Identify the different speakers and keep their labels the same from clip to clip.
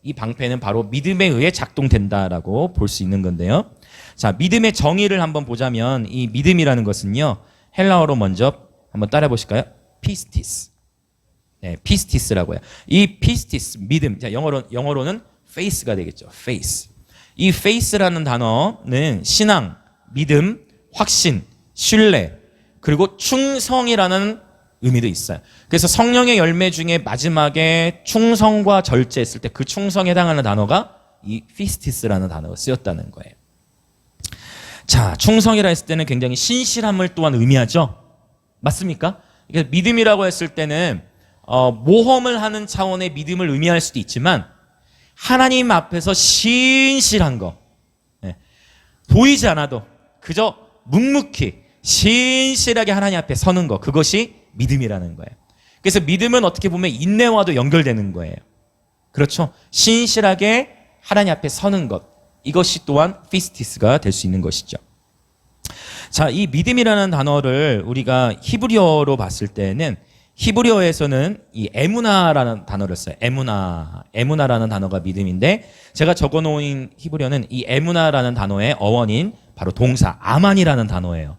Speaker 1: 이 방패는 바로 믿음에 의해 작동된다라고 볼 수 있는 건데요. 자, 믿음의 정의를 한번 보자면 이 믿음이라는 것은요. 헬라어로 먼저 한번 따라 보실까요? 피스티스. 네, 피스티스라고 해요. 이 피스티스, 믿음. 자, 영어로는 faith가 되겠죠. faith. 이 faith라는 단어는 신앙, 믿음, 확신, 신뢰, 그리고 충성이라는 의미도 있어요. 그래서 성령의 열매 중에 마지막에 충성과 절제했을 때 그 충성에 해당하는 단어가 이 피스티스라는 단어가 쓰였다는 거예요. 자, 충성이라 했을 때는 굉장히 신실함을 또한 의미하죠. 맞습니까? 그러니까 믿음이라고 했을 때는 모험을 하는 차원의 믿음을 의미할 수도 있지만 하나님 앞에서 신실한 거, 네. 보이지 않아도 그저 묵묵히 신실하게 하나님 앞에 서는 거, 그것이 믿음이라는 거예요. 그래서 믿음은 어떻게 보면 인내와도 연결되는 거예요. 그렇죠? 신실하게 하나님 앞에 서는 것, 이것이 또한 피스티스가 될 수 있는 것이죠. 자, 이 믿음이라는 단어를 우리가 히브리어로 봤을 때는 히브리어에서는 이 에무나라는 단어를 써요. 에무나라는 단어가 믿음인데 제가 적어놓은 히브리어는 이 에무나라는 단어의 어원인 바로 동사 아만이라는 단어예요.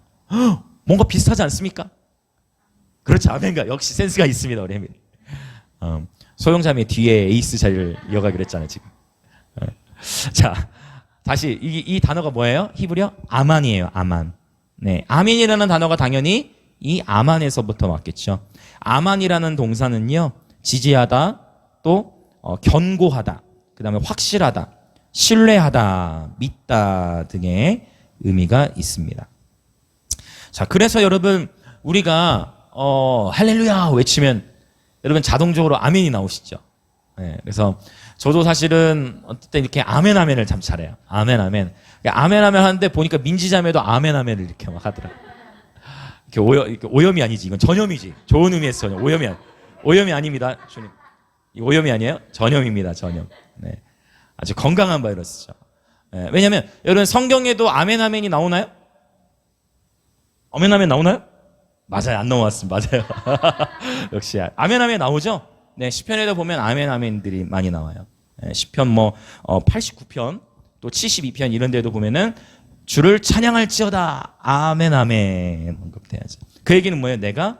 Speaker 1: 뭔가 비슷하지 않습니까? 그렇죠. 아멘가. 역시 센스가 있습니다. 우리 혜민. 소영자매 뒤에 에이스 자리를 이어가기로 했잖아요. 지금. 자, 다시 이 단어가 뭐예요? 히브리어? 아만이에요. 아만. 네, 아민이라는 단어가 당연히 이 아만에서부터 왔겠죠. 아만이라는 동사는요, 지지하다, 또 견고하다, 그 다음에 확실하다, 신뢰하다, 믿다 등의 의미가 있습니다. 자, 그래서 여러분 우리가 할렐루야 외치면 여러분 자동적으로 아멘이 나오시죠. 네, 그래서 저도 사실은 어쨌든 이렇게 아멘을 참 잘해요. 아멘. 아멘 하는데 보니까 민지자매도 아멘을 이렇게 막 하더라고요. 이렇게 오염이 아니지. 이건 전염이지. 좋은 의미에서 전염. 오염이 아닙니다. 주님. 이 오염이 아니에요? 전염입니다. 전염. 네. 아주 건강한 바이러스죠. 네. 왜냐하면 여러분 성경에도 아멘이 나오나요? 아멘 나오나요? 맞아요. 안 나왔습니다. 맞아요. 역시 아멘 나오죠? 네, 시편에도 보면 아멘들이 많이 나와요. 네, 시편 89편 또 72편 이런 데도 보면은 주를 찬양할지어다 아멘 언급돼야죠. 그 얘기는 뭐예요? 내가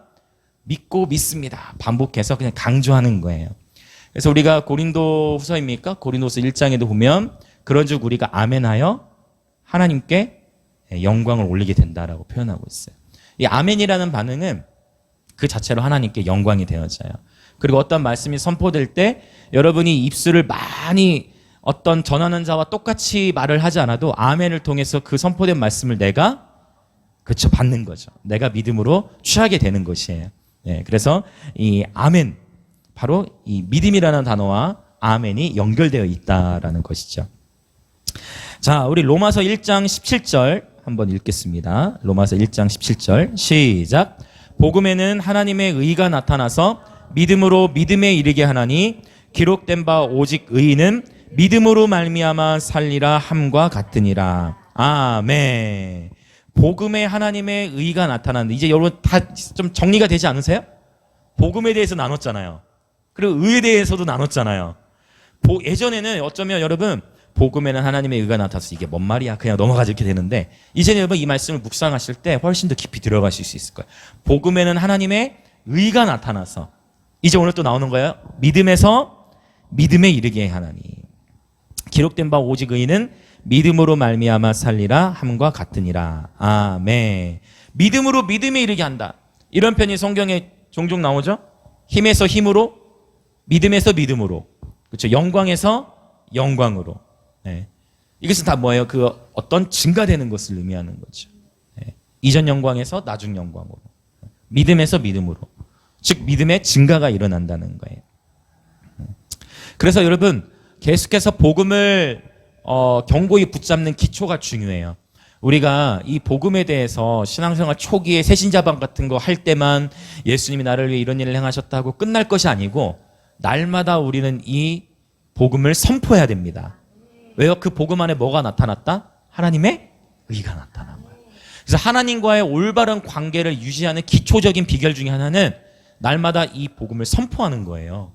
Speaker 1: 믿고 믿습니다. 반복해서 그냥 강조하는 거예요. 그래서 우리가 고린도 후서입니까? 고린도서 1장에도 보면 그런즉 우리가 아멘하여 하나님께 영광을 올리게 된다라고 표현하고 있어요. 이 아멘이라는 반응은 그 자체로 하나님께 영광이 되어져요. 그리고 어떤 말씀이 선포될 때 여러분이 입술을 많이 어떤 전하는 자와 똑같이 말을 하지 않아도 아멘을 통해서 그 선포된 말씀을 내가 받는 거죠. 내가 믿음으로 취하게 되는 것이에요. 네, 그래서 이 아멘, 바로 이 믿음이라는 단어와 아멘이 연결되어 있다라는 것이죠. 자, 우리 로마서 1장 17절 한번 읽겠습니다. 로마서 1장 17절 시작. 복음에는 하나님의 의가 나타나서 믿음으로 믿음에 이르게 하나니 기록된 바 오직 의인은 믿음으로 말미암아 살리라 함과 같으니라. 아멘. 복음에 하나님의 의가 나타나는데 이제 여러분 다 좀 정리가 되지 않으세요? 복음에 대해서 나눴잖아요. 그리고 의에 대해서도 나눴잖아요. 예전에는 어쩌면 여러분 복음에는 하나님의 의가 나타나서 이게 뭔 말이야 그냥 넘어가지 이렇게 되는데 이제는 여러분 이 말씀을 묵상하실 때 훨씬 더 깊이 들어가실 수 있을 거예요. 복음에는 하나님의 의가 나타나서 이제 오늘 또 나오는 거예요. 믿음에서 믿음에 이르게 하나니 기록된 바 오직 의인은 믿음으로 말미암아 살리라 함과 같으니라. 아멘. 믿음으로 믿음에 이르게 한다. 이런 편이 성경에 종종 나오죠. 힘에서 힘으로, 믿음에서 믿음으로, 그렇죠. 영광에서 영광으로. 네. 이것은 다 뭐예요? 그 어떤 증가되는 것을 의미하는 거죠. 네. 이전 영광에서 나중 영광으로, 믿음에서 믿음으로, 즉 믿음의 증가가 일어난다는 거예요. 그래서 여러분 계속해서 복음을 견고히 붙잡는 기초가 중요해요. 우리가 이 복음에 대해서 신앙생활 초기에 새신자방 같은 거 할 때만 예수님이 나를 위해 이런 일을 행하셨다고 끝날 것이 아니고 날마다 우리는 이 복음을 선포해야 됩니다. 왜요? 그 복음 안에 뭐가 나타났다? 하나님의 의가 나타난 거예요. 그래서 하나님과의 올바른 관계를 유지하는 기초적인 비결 중에 하나는 날마다 이 복음을 선포하는 거예요.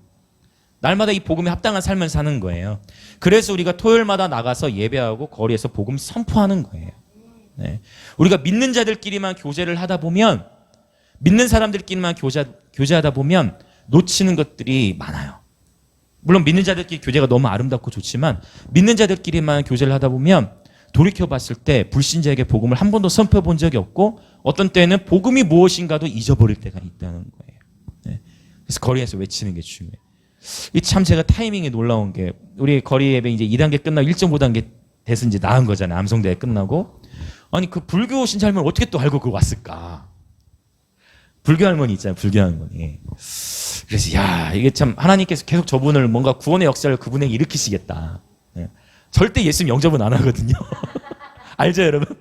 Speaker 1: 날마다 이 복음에 합당한 삶을 사는 거예요. 그래서 우리가 토요일마다 나가서 예배하고 거리에서 복음 선포하는 거예요. 네. 우리가 믿는 자들끼리만 교제를 하다 보면, 믿는 사람들끼리만 교제하다 보면 놓치는 것들이 많아요. 물론 믿는 자들끼리 교제가 너무 아름답고 좋지만 믿는 자들끼리만 교제를 하다 보면 돌이켜봤을 때 불신자에게 복음을 한 번도 선포해 본 적이 없고 어떤 때는 복음이 무엇인가도 잊어버릴 때가 있다는 거예요. 네. 그래서 거리에서 외치는 게 중요해요. 이 참 제가 타이밍이 놀라운 게 우리 거리 예배 이제 2단계 끝나고 1.5단계 돼서 이제 나은 거잖아요. 암송대회 끝나고. 아니 그 불교 신자 할머니 어떻게 또 알고 그거 왔을까? 불교 할머니 있잖아요. 불교 할머니. 그래서 야 이게 참 하나님께서 계속 저분을 뭔가 구원의 역사를 그분에게 일으키시겠다. 네. 절대 예수님 영접은 안 하거든요. 알죠 여러분?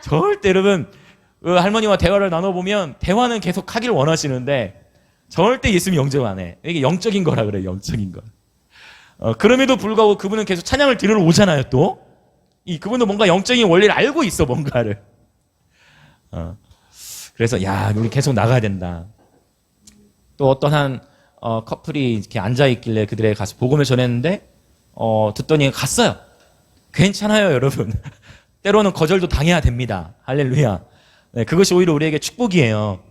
Speaker 1: 절대 여러분 그 할머니와 대화를 나눠보면 대화는 계속 하길 원하시는데 절대 예수님 영접 안 해. 이게 영적인 거라 그래요. 영적인 거. 그럼에도 불구하고 그분은 계속 찬양을 들으러 오잖아요. 또 그분도 뭔가 영적인 원리를 알고 있어 뭔가를. 그래서 야 우리 계속 나가야 된다. 또 어떤 한 커플이 이렇게 앉아 있길래 그들에게 가서 복음을 전했는데 듣더니 갔어요. 괜찮아요 여러분. 때로는 거절도 당해야 됩니다. 할렐루야. 네, 그것이 오히려 우리에게 축복이에요.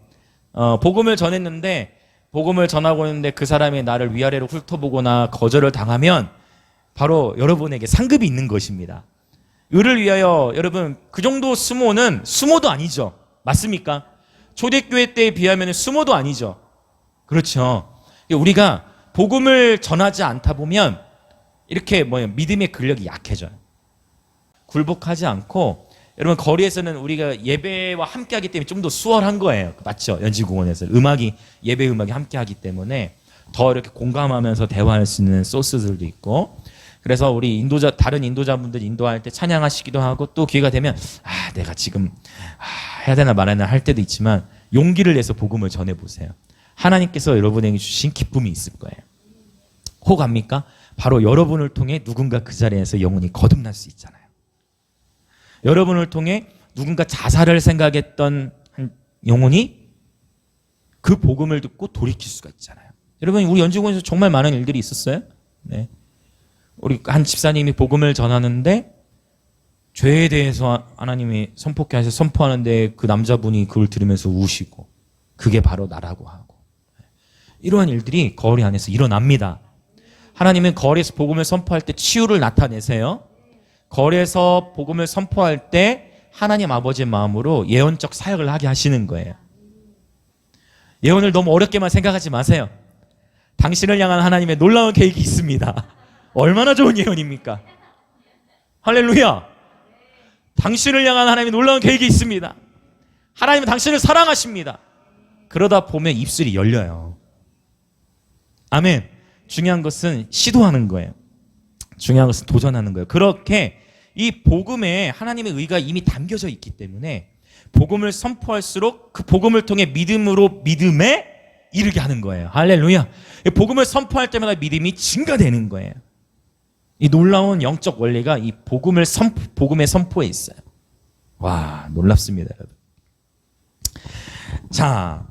Speaker 1: 복음을 전했는데 복음을 전하고 있는데 그 사람이 나를 위아래로 훑어보거나 거절을 당하면 바로 여러분에게 상급이 있는 것입니다. 의를 위하여 여러분 그 정도 수모는 수모도 아니죠. 맞습니까? 초대교회 때에 비하면 수모도 아니죠. 그렇죠. 우리가 복음을 전하지 않다 보면 이렇게 믿음의 근력이 약해져요. 굴복하지 않고 여러분 거리에서는 우리가 예배와 함께하기 때문에 좀 더 수월한 거예요. 맞죠? 연지공원에서 예배 음악이 함께하기 때문에 더 이렇게 공감하면서 대화할 수 있는 소스들도 있고 그래서 우리 다른 인도자분들 인도할 때 찬양하시기도 하고 또 기회가 되면 내가 지금 해야 되나 말아야 되나 할 때도 있지만 용기를 내서 복음을 전해보세요. 하나님께서 여러분에게 주신 기쁨이 있을 거예요. 혹 압니까? 바로 여러분을 통해 누군가 그 자리에서 영혼이 거듭날 수 있잖아요. 여러분을 통해 누군가 자살을 생각했던 한 영혼이 그 복음을 듣고 돌이킬 수가 있잖아요. 여러분 우리 연지공원에서 정말 많은 일들이 있었어요. 네. 우리 한 집사님이 복음을 전하는데 죄에 대해서 하나님이 선포케 하셔서 선포하는데 그 남자분이 그걸 들으면서 우시고 그게 바로 나라고 하고 이러한 일들이 거리 안에서 일어납니다. 하나님은 거리에서 복음을 선포할 때 치유를 나타내세요. 거리에서 복음을 선포할 때 하나님 아버지의 마음으로 예언적 사역을 하게 하시는 거예요. 예언을 너무 어렵게만 생각하지 마세요. 당신을 향한 하나님의 놀라운 계획이 있습니다. 얼마나 좋은 예언입니까? 할렐루야. 당신을 향한 하나님의 놀라운 계획이 있습니다. 하나님은 당신을 사랑하십니다. 그러다 보면 입술이 열려요. 아멘. 중요한 것은 시도하는 거예요. 중요한 것은 도전하는 거예요. 그렇게 이 복음에 하나님의 의가 이미 담겨져 있기 때문에 복음을 선포할수록 그 복음을 통해 믿음에 이르게 하는 거예요. 할렐루야. 복음을 선포할 때마다 믿음이 증가되는 거예요. 이 놀라운 영적 원리가 이 복음의 선포에 있어요. 와, 놀랍습니다, 여러분. 자,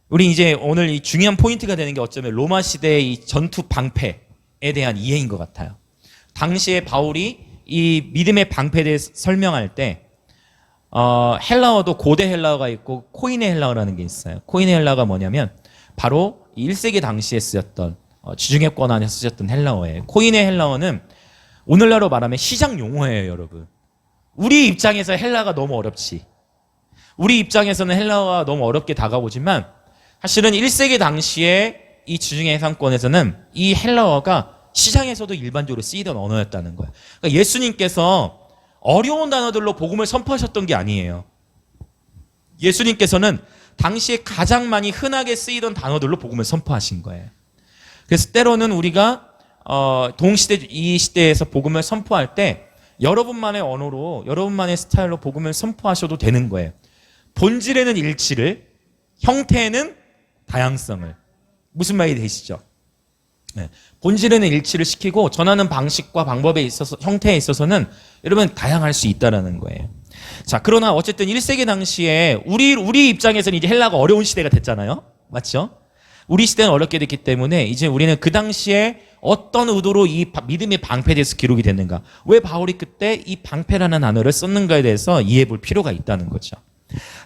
Speaker 1: 우리 이제 오늘 이 중요한 포인트가 되는 게 어쩌면 로마 시대의 이 전투 방패에 대한 이해인 것 같아요. 당시에 바울이 이 믿음의 방패에 대해서 설명할 때 헬라어도 고대 헬라어가 있고 코인의 헬라어라는 게 있어요. 코인의 헬라어가 뭐냐면 바로 1세기 당시에 쓰였던 지중해 권한에 쓰였던 헬라어예요. 코인의 헬라어는 오늘날로 말하면 시장 용어예요, 여러분. 우리 입장에서 헬라가 너무 어렵지. 우리 입장에서는 헬라어가 너무 어렵게 다가오지만 사실은 1세기 당시에 이 지중해 해상권에서는 이 헬라어가 시장에서도 일반적으로 쓰이던 언어였다는 거예요. 그러니까 예수님께서 어려운 단어들로 복음을 선포하셨던 게 아니에요. 예수님께서는 당시에 가장 많이 흔하게 쓰이던 단어들로 복음을 선포하신 거예요. 그래서 때로는 우리가 동시대 이 시대에서 복음을 선포할 때 여러분만의 언어로 여러분만의 스타일로 복음을 선포하셔도 되는 거예요. 본질에는 일치를, 형태에는 다양성을. 무슨 말이 되시죠? 네. 본질에는 일치를 시키고 전하는 방식과 방법에 있어서 형태에 있어서는 여러분 다양할 수 있다라는 거예요. 자, 그러나 어쨌든 1세기 당시에 우리 입장에서는 이제 헬라가 어려운 시대가 됐잖아요. 맞죠? 우리 시대는 어렵게 됐기 때문에 이제 우리는 그 당시에 어떤 의도로 이 믿음의 방패에 대해서 기록이 됐는가, 왜 바울이 그때 이 방패라는 단어를 썼는가에 대해서 이해해 볼 필요가 있다는 거죠.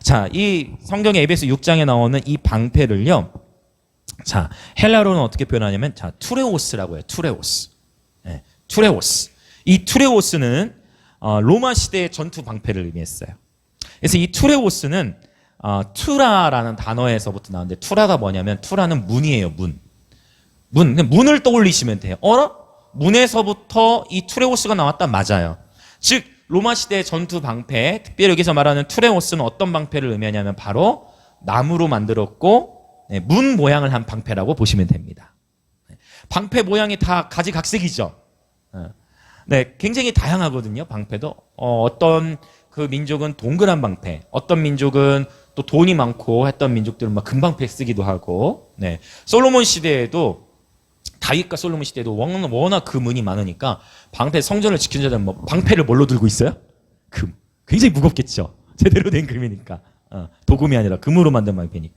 Speaker 1: 자, 이 성경의 에베소 6장에 나오는 이 방패를요, 자, 헬라로는 어떻게 표현하냐면, 자, 투레오스라고 해요. 투레오스. 네, 투레오스. 이 투레오스는 로마 시대의 전투 방패를 의미했어요. 그래서 이 투레오스는 투라라는 단어에서부터 나오는데, 투라가 뭐냐면, 투라는 문이에요. 문을 떠올리시면 돼요. 문에서부터 이 투레오스가 나왔다, 맞아요. 즉 로마 시대의 전투 방패, 특별히 여기서 말하는 투레오스는 어떤 방패를 의미하냐면 바로 나무로 만들었고 문 모양을 한 방패라고 보시면 됩니다. 방패 모양이 다 가지각색이죠. 네, 굉장히 다양하거든요. 방패도 어떤 그 민족은 동그란 방패, 어떤 민족은 또 돈이 많고 했던 민족들은 막 금방패 쓰기도 하고, 네, 솔로몬 시대에도 다윗과 솔로몬 시대에도 워낙 금은이 많으니까 방패, 성전을 지키는 자들은 뭐 방패를 뭘로 들고 있어요? 금. 굉장히 무겁겠죠. 제대로 된 금이니까. 도금이 아니라 금으로 만든 방패니까.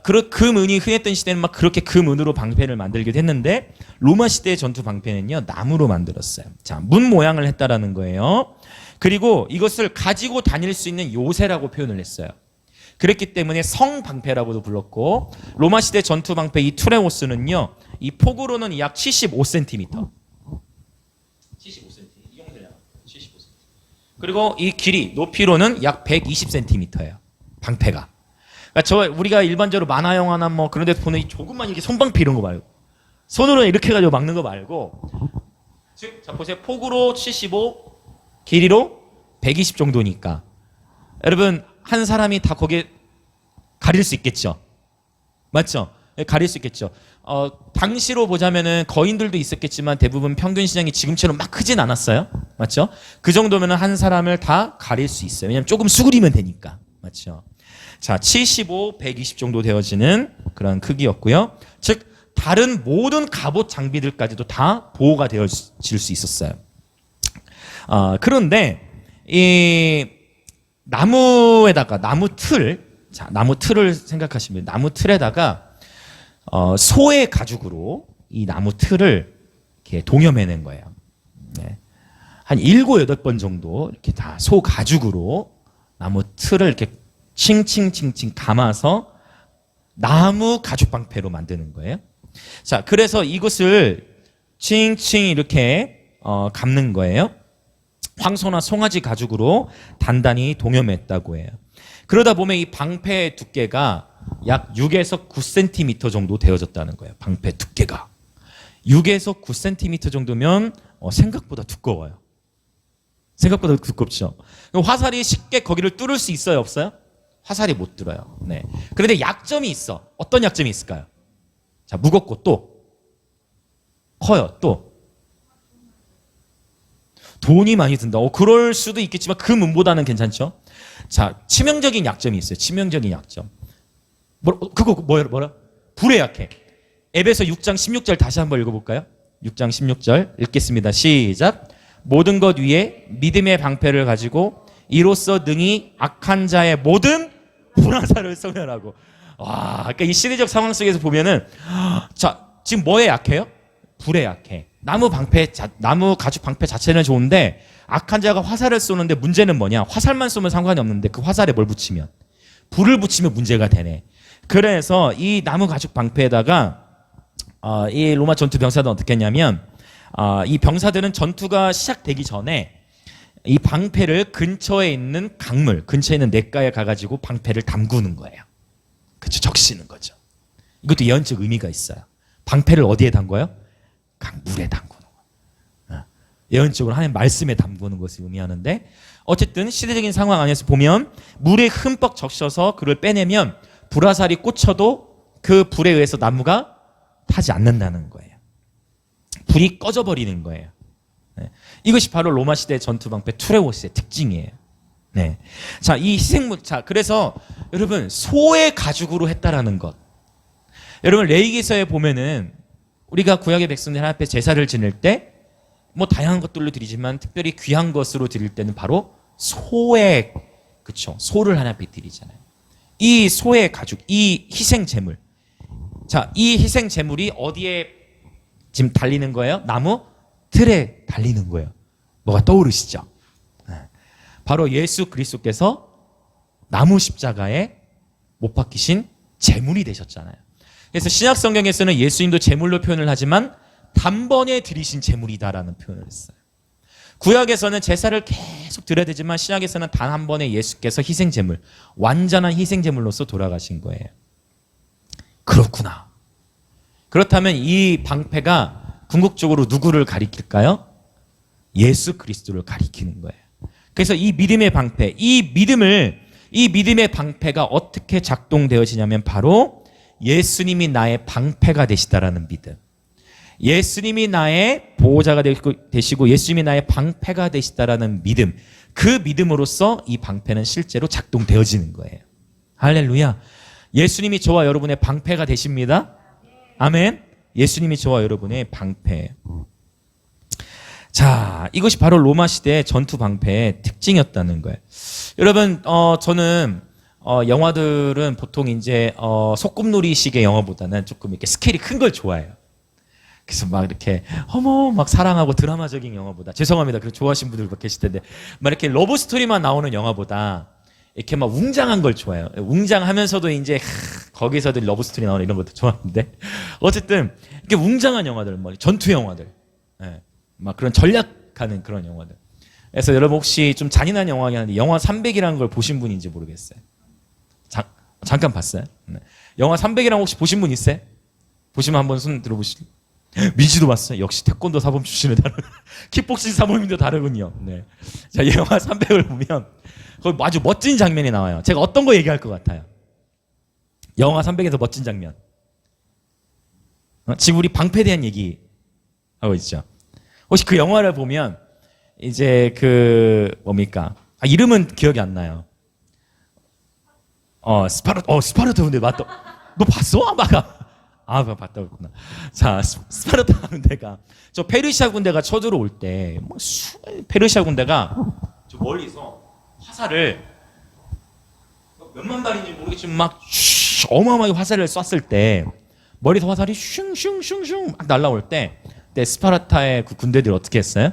Speaker 1: 그러니까 금은이 흔했던 시대는 막 그렇게 금은으로 방패를 만들기도 했는데, 로마 시대의 전투 방패는요, 나무로 만들었어요. 자, 문 모양을 했다라는 거예요. 그리고 이것을 가지고 다닐 수 있는 요새라고 표현을 했어요. 그랬기 때문에 성방패라고도 불렀고, 로마 시대 전투 방패 이 투레오스는요, 이 폭으로는 약 75cm. 75cm. 이 정도야. 75cm. 그리고 이 길이, 높이로는 약 120cm예요. 방패가. 그러니까 우리가 일반적으로 만화 영화나 뭐 그런 데서 보는 이 조그만 이렇게 손방패 이런 거 말고, 손으로 이렇게 해가지고 막는 거 말고, 즉, 자, 보세요. 폭으로 75, 길이로 120 정도니까. 여러분, 한 사람이 다 거기에 가릴 수 있겠죠. 맞죠? 가릴 수 있겠죠. 당시로 보자면은 거인들도 있었겠지만 대부분 평균 시장이 지금처럼 막 크진 않았어요. 맞죠? 그 정도면은 한 사람을 다 가릴 수 있어요. 왜냐면 조금 수그리면 되니까. 맞죠? 자, 75, 120 정도 되어지는 그런 크기였고요. 즉, 다른 모든 갑옷 장비들까지도 다 보호가 되어질 수 있었어요. 그런데 이 나무에다가 나무 틀을 생각하시면, 나무 틀에다가 소의 가죽으로 이 나무 틀을 이렇게 동여매는 거예요. 네. 한 7, 8번 정도 이렇게 다 소 가죽으로 나무 틀을 이렇게 칭칭칭칭 감아서 나무 가죽 방패로 만드는 거예요. 자, 그래서 이것을 칭칭 이렇게 감는 거예요. 황소나 송아지 가죽으로 단단히 동여맸다고 해요. 그러다 보면 이 방패의 두께가 약 6에서 9cm 정도 되어졌다는 거예요. 방패 두께가 6에서 9cm 정도면 생각보다 두꺼워요. 생각보다 두껍죠. 화살이 쉽게 거기를 뚫을 수 있어요, 없어요? 화살이 못 뚫어요. 네. 그런데 약점이 있어. 어떤 약점이 있을까요? 자, 무겁고 또 커요. 또 돈이 많이 든다. 그럴 수도 있겠지만 그 문보다는 괜찮죠. 자, 치명적인 약점이 있어요. 치명적인 약점. 뭐라? 불에 약해. 에베소 6장 16절 다시 한번 읽어볼까요? 6장 16절 읽겠습니다. 시작. 모든 것 위에 믿음의 방패를 가지고 이로써 능히 악한 자의 모든 불화살을 소멸하고. 와, 그러니까 이 시대적 상황 속에서 보면은, 자, 지금 뭐에 약해요? 불에 약해. 나무 가죽 방패 자체는 좋은데 악한 자가 화살을 쏘는데 문제는 뭐냐? 화살만 쏘면 상관이 없는데 그 화살에 뭘 붙이면, 불을 붙이면 문제가 되네. 그래서 이 나무 가죽 방패에다가 이 로마 전투 병사들은 어떻게 했냐면, 이 병사들은 전투가 시작되기 전에 이 방패를 근처에 있는 강물, 근처에 있는 냇가에 가가지고 방패를 담그는 거예요. 그렇죠, 적시는 거죠. 이것도 예언적 의미가 있어요. 방패를 어디에 담궈요? 강물에 담그는 거예요. 예언적으로 하나님 말씀에 담그는 것을 의미하는데, 어쨌든 시대적인 상황 안에서 보면 물에 흠뻑 적셔서 그걸 빼내면 불화살이 꽂혀도 그 불에 의해서 나무가 타지 않는다는 거예요. 불이 꺼져버리는 거예요. 네. 이것이 바로 로마 시대 전투 방패 투레오스의 특징이에요. 네. 자, 이 그래서 여러분, 소의 가죽으로 했다라는 것. 여러분, 레위기서에 보면은 우리가 구약의 백성들 하나님 앞에 제사를 지낼 때 뭐 다양한 것들로 드리지만 특별히 귀한 것으로 드릴 때는 바로 소의, 그쵸, 소를 하나님 앞에 드리잖아요. 이 소의 가죽, 이 희생 제물, 자, 이 희생 제물이 어디에 지금 달리는 거예요? 나무 틀에 달리는 거예요. 뭐가 떠오르시죠? 바로 예수 그리스도께서 나무 십자가에 못 박히신 제물이 되셨잖아요. 그래서 신약 성경에서는 예수님도 제물로 표현을 하지만 단번에 드리신 제물이다라는 표현을 했어요. 구약에서는 제사를 계속 드려야 되지만 신약에서는 단 한 번에 예수께서 희생 제물, 완전한 희생 제물로서 돌아가신 거예요. 그렇구나. 그렇다면 이 방패가 궁극적으로 누구를 가리킬까요? 예수 그리스도를 가리키는 거예요. 그래서 이 믿음의 방패, 이 믿음의 방패가 어떻게 작동되어지냐면 바로 예수님이 나의 방패가 되시다라는 믿음. 예수님이 나의 보호자가 되시고 예수님이 나의 방패가 되시다라는 믿음. 그 믿음으로써 이 방패는 실제로 작동되어지는 거예요. 할렐루야. 예수님이 저와 여러분의 방패가 되십니다. 아멘. 예수님이 저와 여러분의 방패. 자, 이것이 바로 로마 시대의 전투 방패의 특징이었다는 거예요. 여러분, 저는 영화들은 보통 이제 소꿉놀이식의 영화보다는 조금 이렇게 스케일이 큰 걸 좋아해요. 그래서 막 이렇게 막 사랑하고 드라마적인 영화보다, 죄송합니다. 그렇게 좋아하시는 분들 계실 텐데, 막 이렇게 러브 스토리만 나오는 영화보다 이렇게 막 웅장한 걸 좋아해요. 웅장하면서도 이제 거기서도 러브 스토리 나오는 이런 것도 좋아하는데, 어쨌든 이렇게 웅장한 영화들, 뭐 전투 영화들, 막 그런 전략하는 그런 영화들. 그래서 여러분 혹시 좀 잔인한 영화긴 한데 영화 300이라는 걸 보신 분인지 모르겠어요. 잠깐 봤어요? 네. 영화 300이라는 혹시 보신 분 있어요? 보시면 한번 손 들어보실래요? 민지도 봤어요. 역시 태권도 사범 출신은 다르고 킥복싱 사범님도 다르군요. 네. 자, 영화 300을 보면 거기 아주 멋진 장면이 나와요. 제가 어떤 거 얘기할 것 같아요? 영화 300에서 멋진 장면. 지금 우리 방패에 대한 얘기 하고 있죠. 혹시 그 영화를 보면 이제 뭡니까? 이름은 기억이 안 나요. 스파르타 군대 맞다. 너 봤어? 봤다 그랬구나. 자, 스파르타 군대가 저 페르시아 군대가 쳐들어올 때 페르시아 군대가 저 멀리서 화살을 몇만 발인지 모르겠지만 막 어마어마하게 화살을 쐈을 때 머리에서 화살이 슝슝슝슝 막 날라올 때 스파르타의 그 군대들이 어떻게 했어요?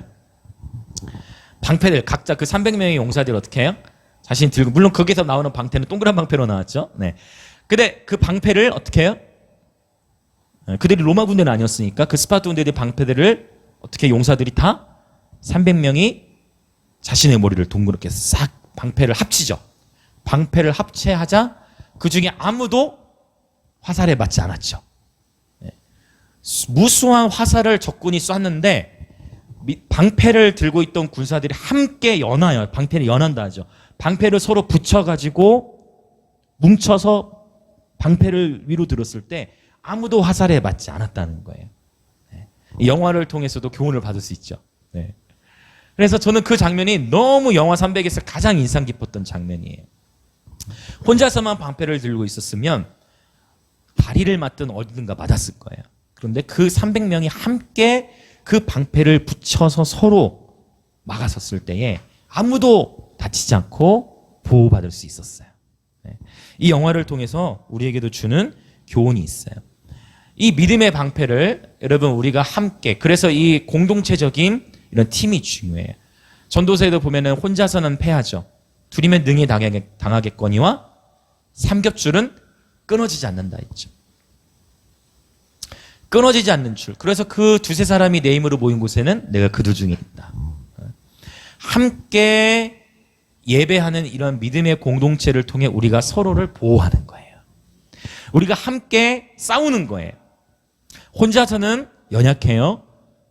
Speaker 1: 방패들 각자 그 300명의 용사들이 어떻게 해요? 자신 들고, 물론 거기서 나오는 방패는 동그란 방패로 나왔죠. 네. 근데 그 방패를 어떻게 해요? 그들이 로마 군대는 아니었으니까 그 스파르타 군대의 방패들을 어떻게 용사들이 다 300명이 자신의 머리를 동그랗게 싹 방패를 합치죠. 방패를 합체하자 그 중에 아무도 화살에 맞지 않았죠. 무수한 화살을 적군이 쐈는데 방패를 들고 있던 군사들이 함께 연하여, 방패를 연한다 하죠. 방패를 서로 붙여가지고 뭉쳐서 방패를 위로 들었을 때 아무도 화살에 맞지 않았다는 거예요. 이 영화를 통해서도 교훈을 받을 수 있죠. 네. 그래서 저는 그 장면이 너무 영화 300에서 가장 인상 깊었던 장면이에요. 혼자서만 방패를 들고 있었으면 다리를 맞든 어디든가 맞았을 거예요. 그런데 그 300명이 함께 그 방패를 붙여서 서로 막아섰을 때에 아무도 다치지 않고 보호받을 수 있었어요. 이 영화를 통해서 우리에게도 주는 교훈이 있어요. 이 믿음의 방패를 여러분 우리가 함께, 그래서 이 공동체적인 이런 팀이 중요해요. 전도서에도 보면은 혼자서는 패하죠. 둘이면 능히 당하겠거니와 삼겹줄은 끊어지지 않는다 했죠. 끊어지지 않는 줄. 그래서 그 두세 사람이 내 힘으로 모인 곳에는 내가 그들 중에 있다. 함께 예배하는 이런 믿음의 공동체를 통해 우리가 서로를 보호하는 거예요. 우리가 함께 싸우는 거예요. 혼자서는 연약해요.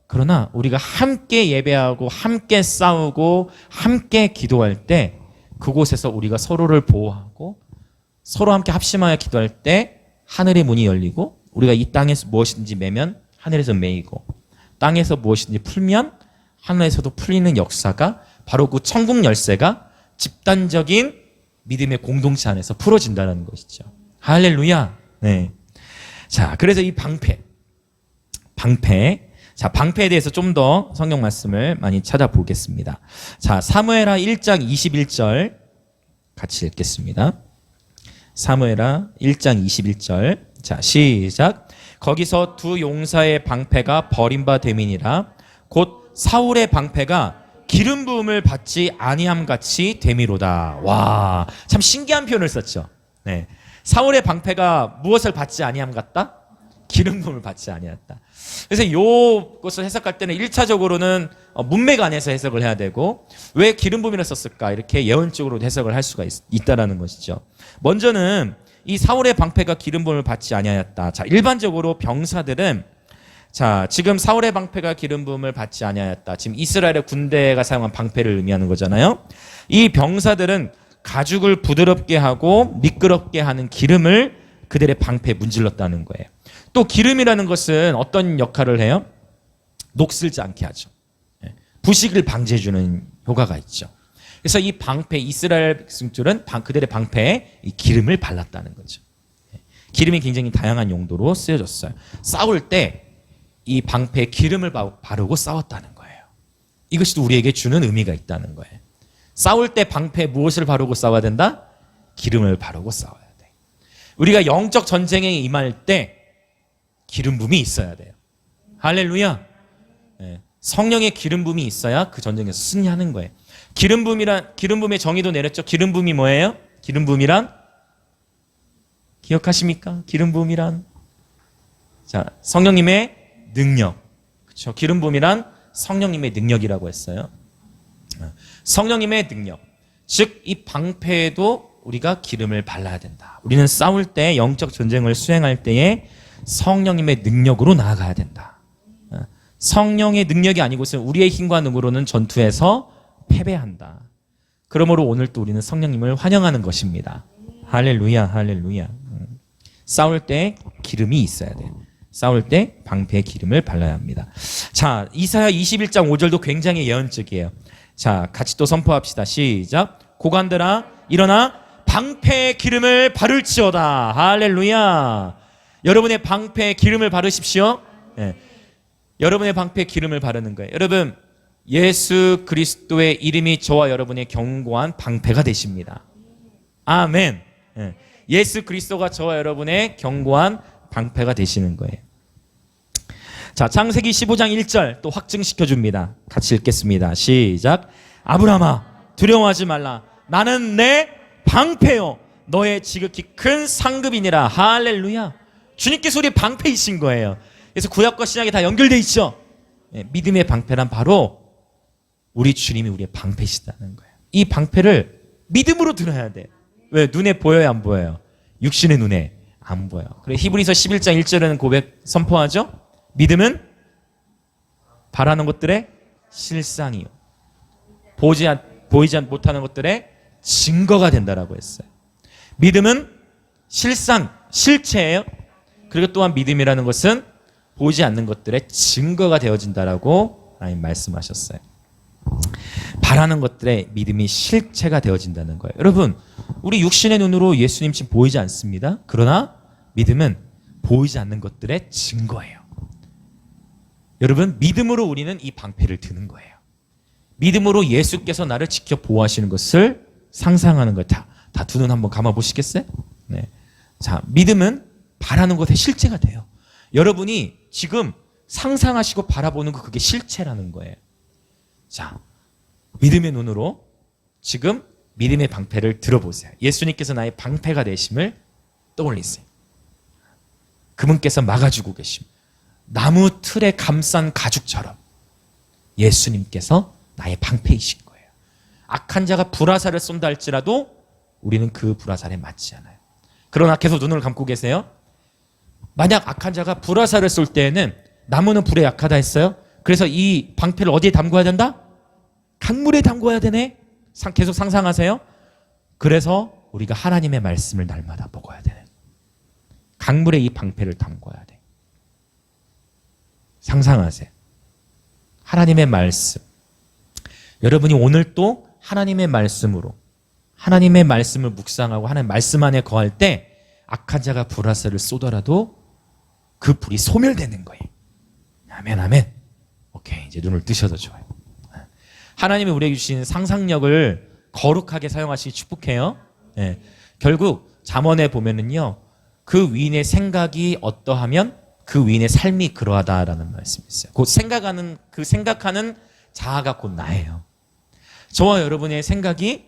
Speaker 1: 그러나 우리가 함께 예배하고 함께 싸우고 함께 기도할 때 그곳에서 우리가 서로를 보호하고 서로 함께 합심하여 기도할 때 하늘의 문이 열리고 우리가 이 땅에서 무엇인지 매면 하늘에서 매이고 땅에서 무엇인지 풀면 하늘에서도 풀리는 역사가 바로 그 천국 열쇠가 집단적인 믿음의 공동체 안에서 풀어진다는 것이죠. 할렐루야. 네. 자, 그래서 이 방패. 자, 방패에 대해서 좀 더 성경 말씀을 많이 찾아보겠습니다. 자, 사무엘하 1장 21절 같이 읽겠습니다. 사무엘하 1장 21절. 자, 시작. 거기서 두 용사의 방패가 버림바 됨이니라. 곧 사울의 방패가 기름 부음을 받지 아니함 같이 됨이로다. 와, 참 신기한 표현을 썼죠. 네. 사울의 방패가 무엇을 받지 아니함 같다? 기름 부음을 받지 아니했다. 그래서 이것을 해석할 때는 1차적으로는 문맥 안에서 해석을 해야 되고, 왜 기름 부음이라 썼을까? 이렇게 예언적으로 해석을 할 수가 있다라는 것이죠. 먼저는 이 사울의 방패가 기름 부음을 받지 아니하였다. 자, 일반적으로 병사들은, 자, 지금 사울의 방패가 기름 부음을 받지 아니하였다. 지금 이스라엘의 군대가 사용한 방패를 의미하는 거잖아요. 이 병사들은 가죽을 부드럽게 하고 미끄럽게 하는 기름을 그들의 방패에 문질렀다는 거예요. 또 기름이라는 것은 어떤 역할을 해요? 녹슬지 않게 하죠. 부식을 방지해주는 효과가 있죠. 그래서 이 방패, 이스라엘 백성들은 그들의 방패에 이 기름을 발랐다는 거죠. 기름이 굉장히 다양한 용도로 쓰여졌어요. 싸울 때 이 방패에 기름을 바르고 싸웠다는 거예요. 이것이 또 우리에게 주는 의미가 있다는 거예요. 싸울 때 방패에 무엇을 바르고 싸워야 된다? 기름을 바르고 싸워야 돼. 우리가 영적 전쟁에 임할 때 기름 부음이 있어야 돼요. 할렐루야. 성령의 기름 부음이 있어야 그 전쟁에서 승리하는 거예요. 기름 부음의 정의도 내렸죠. 기름 부음이 뭐예요? 기름 부음이란 기억하십니까? 기름 부음이란, 자, 성령님의 능력. 그렇죠? 기름 부음이란 성령님의 능력이라고 했어요. 성령님의 능력. 즉 이 방패에도 우리가 기름을 발라야 된다. 우리는 싸울 때, 영적 전쟁을 수행할 때에 성령님의 능력으로 나아가야 된다. 성령의 능력이 아니고서는 우리의 힘과 능으로는 전투에서 패배한다. 그러므로 오늘 또 우리는 성령님을 환영하는 것입니다. 할렐루야, 할렐루야. 싸울 때 기름이 있어야 돼요. 싸울 때 방패에 기름을 발라야 합니다. 자, 이사야 21장 5절도 굉장히 예언적이에요. 자, 같이 또 선포합시다. 시작. 고관들아 일어나 방패에 기름을 바를지어다. 할렐루야. 여러분의 방패에 기름을 바르십시오. 네. 여러분의 방패에 기름을 바르는 거예요. 여러분, 예수 그리스도의 이름이 저와 여러분의 견고한 방패가 되십니다. 아멘. 네. 예수 그리스도가 저와 여러분의 견고한 방패가 되시는 거예요. 자, 창세기 15장 1절 또 확증시켜 줍니다. 같이 읽겠습니다. 시작. 아브라함아 두려워하지 말라. 나는 내 방패요 너의 지극히 큰 상급이니라. 할렐루야. 주님께서 우리의 방패이신 거예요. 그래서 구약과 신약이 다 연결되어 있죠. 믿음의 방패란 바로 우리 주님이 우리의 방패시다는 거예요. 이 방패를 믿음으로 들어야 돼요. 왜? 눈에 보여요, 안 보여요? 육신의 눈에 안 보여. 그래, 히브리서 11장 1절에는 고백 선포하죠. 믿음은 바라는 것들의 실상이요, 보이지 못하는 것들의 증거가 된다라고 했어요. 믿음은 실상, 실체예요. 그리고 또한 믿음이라는 것은 보이지 않는 것들의 증거가 되어진다라고 하나님 말씀하셨어요. 바라는 것들의 믿음이 실체가 되어진다는 거예요. 여러분, 우리 육신의 눈으로 예수님 지금 보이지 않습니다. 그러나 믿음은 보이지 않는 것들의 증거예요. 여러분, 믿음으로 우리는 이 방패를 드는 거예요. 믿음으로 예수께서 나를 지켜 보호하시는 것을 상상하는 거예요. 다 두 눈 한번 감아 보시겠어요? 네. 자, 믿음은 바라는 것의 실체가 돼요. 여러분이 지금 상상하시고 바라보는 거, 그게 실체라는 거예요. 자, 믿음의 눈으로 지금 믿음의 방패를 들어보세요. 예수님께서 나의 방패가 되심을 떠올리세요. 그분께서 막아주고 계심. 나무 틀에 감싼 가죽처럼 예수님께서 나의 방패이신 거예요. 악한 자가 불화살을 쏜다 할지라도 우리는 그 불화살에 맞지 않아요. 그러나 계속 눈을 감고 계세요. 만약 악한 자가 불화살을 쏠 때에는 나무는 불에 약하다 했어요. 그래서 이 방패를 어디에 담궈야 된다? 강물에 담궈야 되네. 계속 상상하세요. 그래서 우리가 하나님의 말씀을 날마다 먹어야 되는, 강물에 이 방패를 담궈야 돼. 상상하세요. 하나님의 말씀. 여러분이 오늘 또 하나님의 말씀으로, 하나님의 말씀을 묵상하고 하나님의 말씀 안에 거할 때 악한 자가 불화살을 쏘더라도 그 불이 소멸되는 거예요. 아멘, 아멘. 오케이, 이제 눈을 뜨셔도 좋아요. 하나님이 우리에게 주신 상상력을 거룩하게 사용하시기 축복해요. 네. 결국 잠언에 보면은요, 그 위인의 생각이 어떠하면 그 위인의 삶이 그러하다라는 말씀이 있어요. 그 생각하는 자아가 곧 나예요. 저와 여러분의 생각이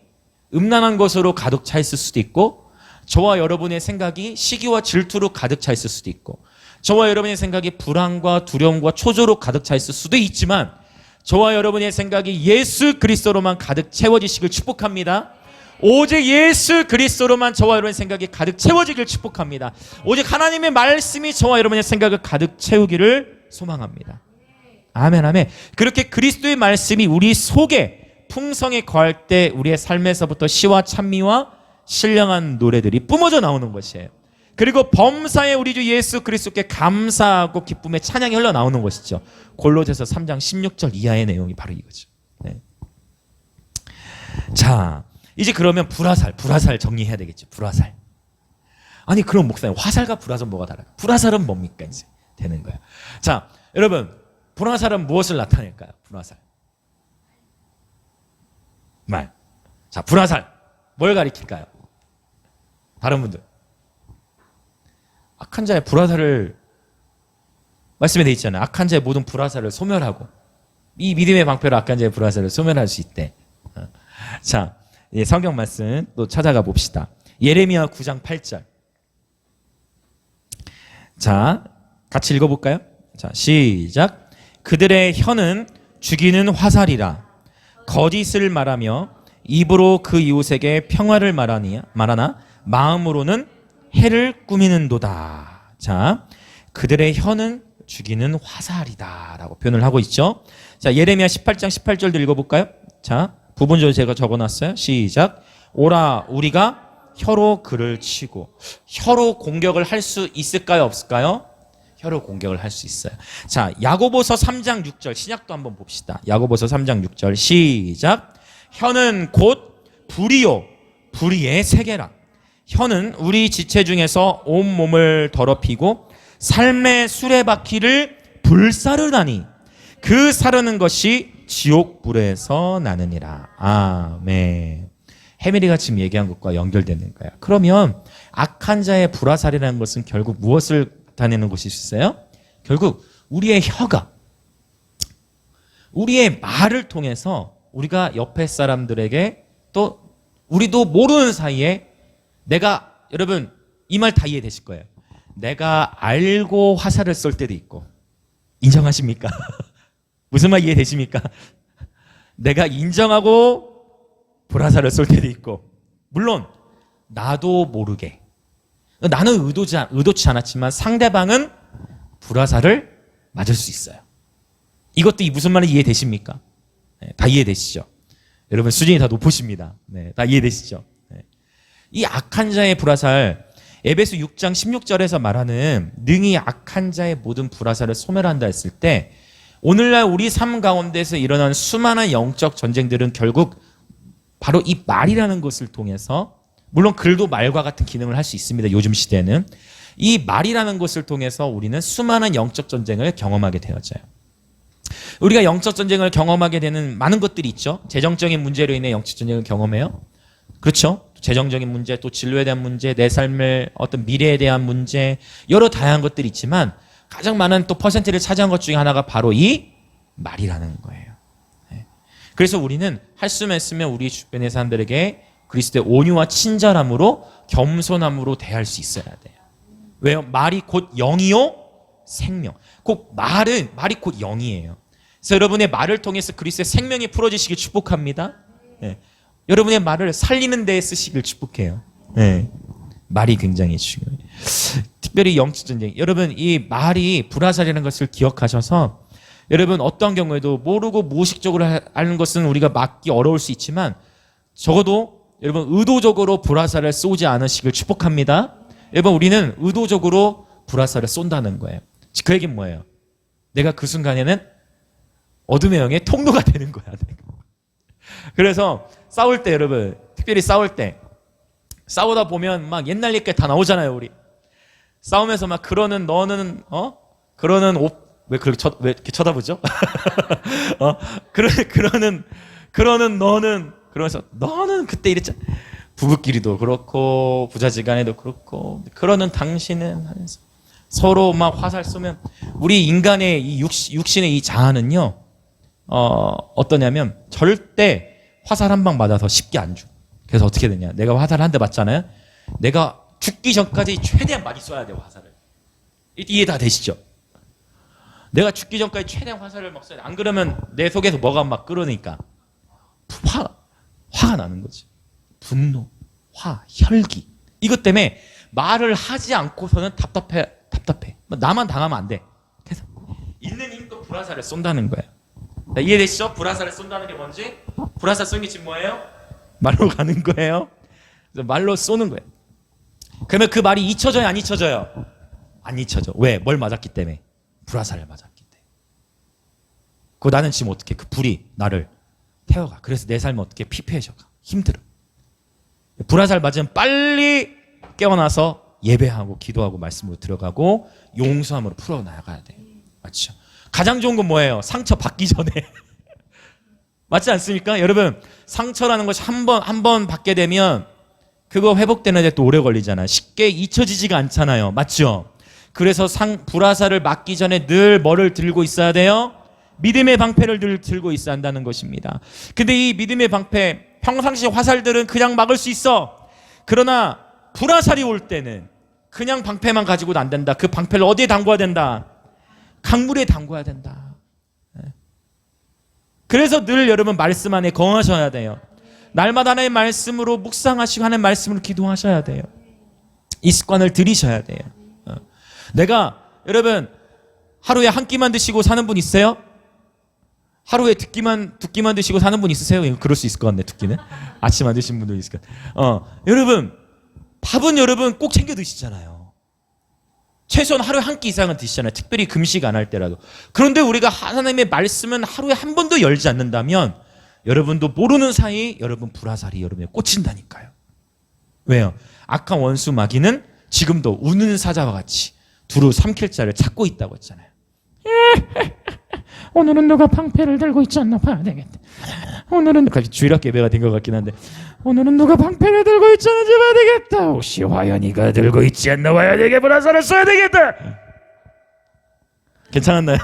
Speaker 1: 음란한 것으로 가득 차 있을 수도 있고, 저와 여러분의 생각이 시기와 질투로 가득 차 있을 수도 있고, 저와 여러분의 생각이 불안과 두려움과 초조로 가득 차 있을 수도 있지만, 저와 여러분의 생각이 예수 그리스도로만 가득 채워지시길 축복합니다. 오직 예수 그리스도로만 저와 여러분의 생각이 가득 채워지길 축복합니다. 오직 하나님의 말씀이 저와 여러분의 생각을 가득 채우기를 소망합니다. 아멘, 아멘. 그렇게 그리스도의 말씀이 우리 속에 풍성히 거할 때 우리의 삶에서부터 시와 찬미와 신령한 노래들이 뿜어져 나오는 것이에요. 그리고 범사에 우리 주 예수 그리스도께 감사하고 기쁨의 찬양이 흘러나오는 것이죠. 골로새서 3장 16절 이하의 내용이 바로 이거죠. 네. 자, 이제 그러면 불화살 정리해야 되겠죠. 불화살. 아니 그럼 목사님, 화살과 불화살은 뭐가 달라요? 불화살은 뭡니까? 이제 되는 거예요. 자, 여러분, 불화살은 무엇을 나타낼까요? 불화살. 말. 자, 불화살 뭘 가리킬까요? 다른 분들. 악한 자의 불화살을, 말씀에 되어 있잖아요. 악한 자의 모든 불화살을 소멸하고, 이 믿음의 방패로 악한 자의 불화살을 소멸할 수 있대. 자, 성경 말씀 또 찾아가 봅시다. 예레미야 9장 8절. 자, 같이 읽어볼까요? 자, 시작. 그들의 혀는 죽이는 화살이라 거짓을 말하며 입으로 그 이웃에게 평화를 말하나 마음으로는 해를 꾸미는도다. 자, 그들의 혀는 죽이는 화살이다 라고 표현을 하고 있죠. 자, 예레미야 18장 18절도 읽어볼까요? 자, 부분적으로 제가 적어놨어요. 시작. 오라 우리가 혀로 그를 치고. 혀로 공격을 할 수 있을까요? 없을까요? 혀로 공격을 할 수 있어요. 자, 야고보서 3장 6절 신약도 한번 봅시다. 야고보서 3장 6절 시작. 혀는 곧 불이요 불의의 세계라. 혀는 우리 지체 중에서 온 몸을 더럽히고 삶의 수레바퀴를 불사르다니 그 사르는 것이 지옥불에서 나느니라. 아멘. 해밀이가 지금 얘기한 것과 연결되는 거야. 그러면 악한 자의 불화살이라는 것은 결국 무엇을 나타내는 것이 있어요? 결국 우리의 혀가, 우리의 말을 통해서 우리가 옆에 사람들에게 또 우리도 모르는 사이에 내가, 여러분 이 말 다 이해되실 거예요. 내가 알고 화살을 쏠 때도 있고, 인정하십니까? 무슨 말 이해되십니까? 내가 인정하고 불화살을 쏠 때도 있고, 물론 나도 모르게, 나는 의도치 않았지만 상대방은 불화살을 맞을 수 있어요. 이것도 무슨 말인지 이해되십니까? 네, 다 이해되시죠? 여러분 수준이 다 높으십니다. 네, 다 이해되시죠? 네. 이 악한 자의 불화살, 에베소 6장 16절에서 말하는 능히 악한 자의 모든 불화살을 소멸한다 했을 때, 오늘날 우리 삶 가운데서 일어난 수많은 영적 전쟁들은 결국 바로 이 말이라는 것을 통해서, 물론 글도 말과 같은 기능을 할 수 있습니다. 요즘 시대는 이 말이라는 것을 통해서 우리는 수많은 영적 전쟁을 경험하게 되어져요. 우리가 영적 전쟁을 경험하게 되는 많은 것들이 있죠. 재정적인 문제로 인해 영적 전쟁을 경험해요. 그렇죠? 재정적인 문제, 또 진로에 대한 문제, 내 삶의 어떤 미래에 대한 문제, 여러 다양한 것들이 있지만 가장 많은 또 퍼센트를 차지한 것 중에 하나가 바로 이 말이라는 거예요. 그래서 우리는 할 수만 있으면 우리 주변의 사람들에게 그리스도의 온유와 친절함으로 겸손함으로 대할 수 있어야 돼요. 왜요? 말이 곧 영이요 생명. 곧 말이 곧 영이에요. 그래서 여러분의 말을 통해서 그리스도의 생명이 풀어지시길 축복합니다. 네. 여러분의 말을 살리는 데에 쓰시길 축복해요. 네. 말이 굉장히 중요해요. 특별히 영적 전쟁. 여러분 이 말이 불화살이라는 것을 기억하셔서, 여러분 어떤 경우에도 모르고 무의식적으로 하는 것은 우리가 막기 어려울 수 있지만, 적어도 여러분 의도적으로 불화살을 쏘지 않으시길 축복합니다. 여러분 우리는 의도적으로 불화살을 쏜다는 거예요. 그 얘기는 뭐예요? 내가 그 순간에는 어둠의 영의 통로가 되는 거야. 그래서 싸울 때, 여러분 특별히 싸울 때, 싸우다 보면 막 옛날 얘기 다 나오잖아요. 우리 싸우면서 막 그러는 너는 그러는 왜 이렇게 쳐다보죠? 그러는 너는, 그러면서 너는 그때 이랬잖아. 부부끼리도 그렇고 부자지간에도 그렇고, 그러는 당신은 하면서 서로 막 화살 쏘면 우리 인간의 이 육신의 이 자아는요, 어떠냐면 절대 화살 한 방 맞아서 쉽게 안 죽어. 그래서 어떻게 되냐? 내가 화살 한 대 맞잖아요. 내가 죽기 전까지 최대한 많이 쏴야 돼요, 화살을. 이해 다 되시죠? 내가 죽기 전까지 최대한 화살을 막 쏴야 돼. 안 그러면 내 속에서 뭐가 막 끓으니까 화가 나는 거지. 분노, 혈기. 이것 때문에 말을 하지 않고서는 답답해. 나만 당하면 안 돼. 그래서 있는 힘껏 불화살을 쏜다는 거예요. 이해되시죠? 불화살을 쏜다는 게 뭔지? 불화살 쏘는 게 지금 뭐예요? 말로 가는 거예요. 그래서 말로 쏘는 거예요. 그러면 그 말이 잊혀져요, 안 잊혀져요? 안 잊혀져. 왜? 뭘 맞았기 때문에? 불화살을 맞았기 때문에. 그 나는 지금 어떻게 그 불이 나를 태워가. 그래서 내 삶은 어떻게 피폐해져가. 힘들어. 불화살 맞으면 빨리 깨어나서 예배하고 기도하고 말씀으로 들어가고 용서함으로 풀어나가야 돼요. 맞죠? 가장 좋은 건 뭐예요? 상처 받기 전에. 맞지 않습니까? 여러분, 상처라는 것이 한 번 받게 되면 그거 회복되는데 또 오래 걸리잖아요. 쉽게 잊혀지지가 않잖아요. 맞죠? 그래서 불화살을 맞기 전에 늘 뭐를 들고 있어야 돼요? 믿음의 방패를 늘 들고 있어야 한다는 것입니다. 근데 이 믿음의 방패, 평상시 화살들은 그냥 막을 수 있어. 그러나 불화살이 올 때는 그냥 방패만 가지고도 안 된다. 그 방패를 어디에 담궈야 된다? 강물에 담궈야 된다. 그래서 늘 여러분 말씀 안에 거하셔야 돼요. 날마다 하나의 말씀으로 묵상하시고 하나의 말씀으로 기도하셔야 돼요. 이 습관을 들이셔야 돼요. 내가 여러분 하루에 한 끼만 드시고 사는 분 있어요? 하루에 두 끼만 드시고 사는 분 있으세요? 그럴 수 있을 것 같네. 두 끼는 아침 안 드신 분도 있을 것 같아요. 여러분 밥은 여러분 꼭 챙겨 드시잖아요. 최소한 하루에 한 끼 이상은 드시잖아요. 특별히 금식 안 할 때라도. 그런데 우리가 하나님의 말씀은 하루에 한 번도 열지 않는다면 여러분도 모르는 사이 여러분 불화살이 여러분에 꽂힌다니까요. 왜요? 악한 원수 마귀는 지금도 우는 사자와 같이 두루 삼킬 자를 찾고 있다고 했잖아요. 오늘은 누가 방패를 들고 있지 않나 봐야 되겠다. 오늘은 주일학 예배가 된 것 같긴 한데 오늘은 누가 방패를 들고 있지 않은지 봐야 되겠다. 혹시 화연이가 들고 있지 않나 봐야 되게 불화살을 쏴야 되겠다. 괜찮았나요?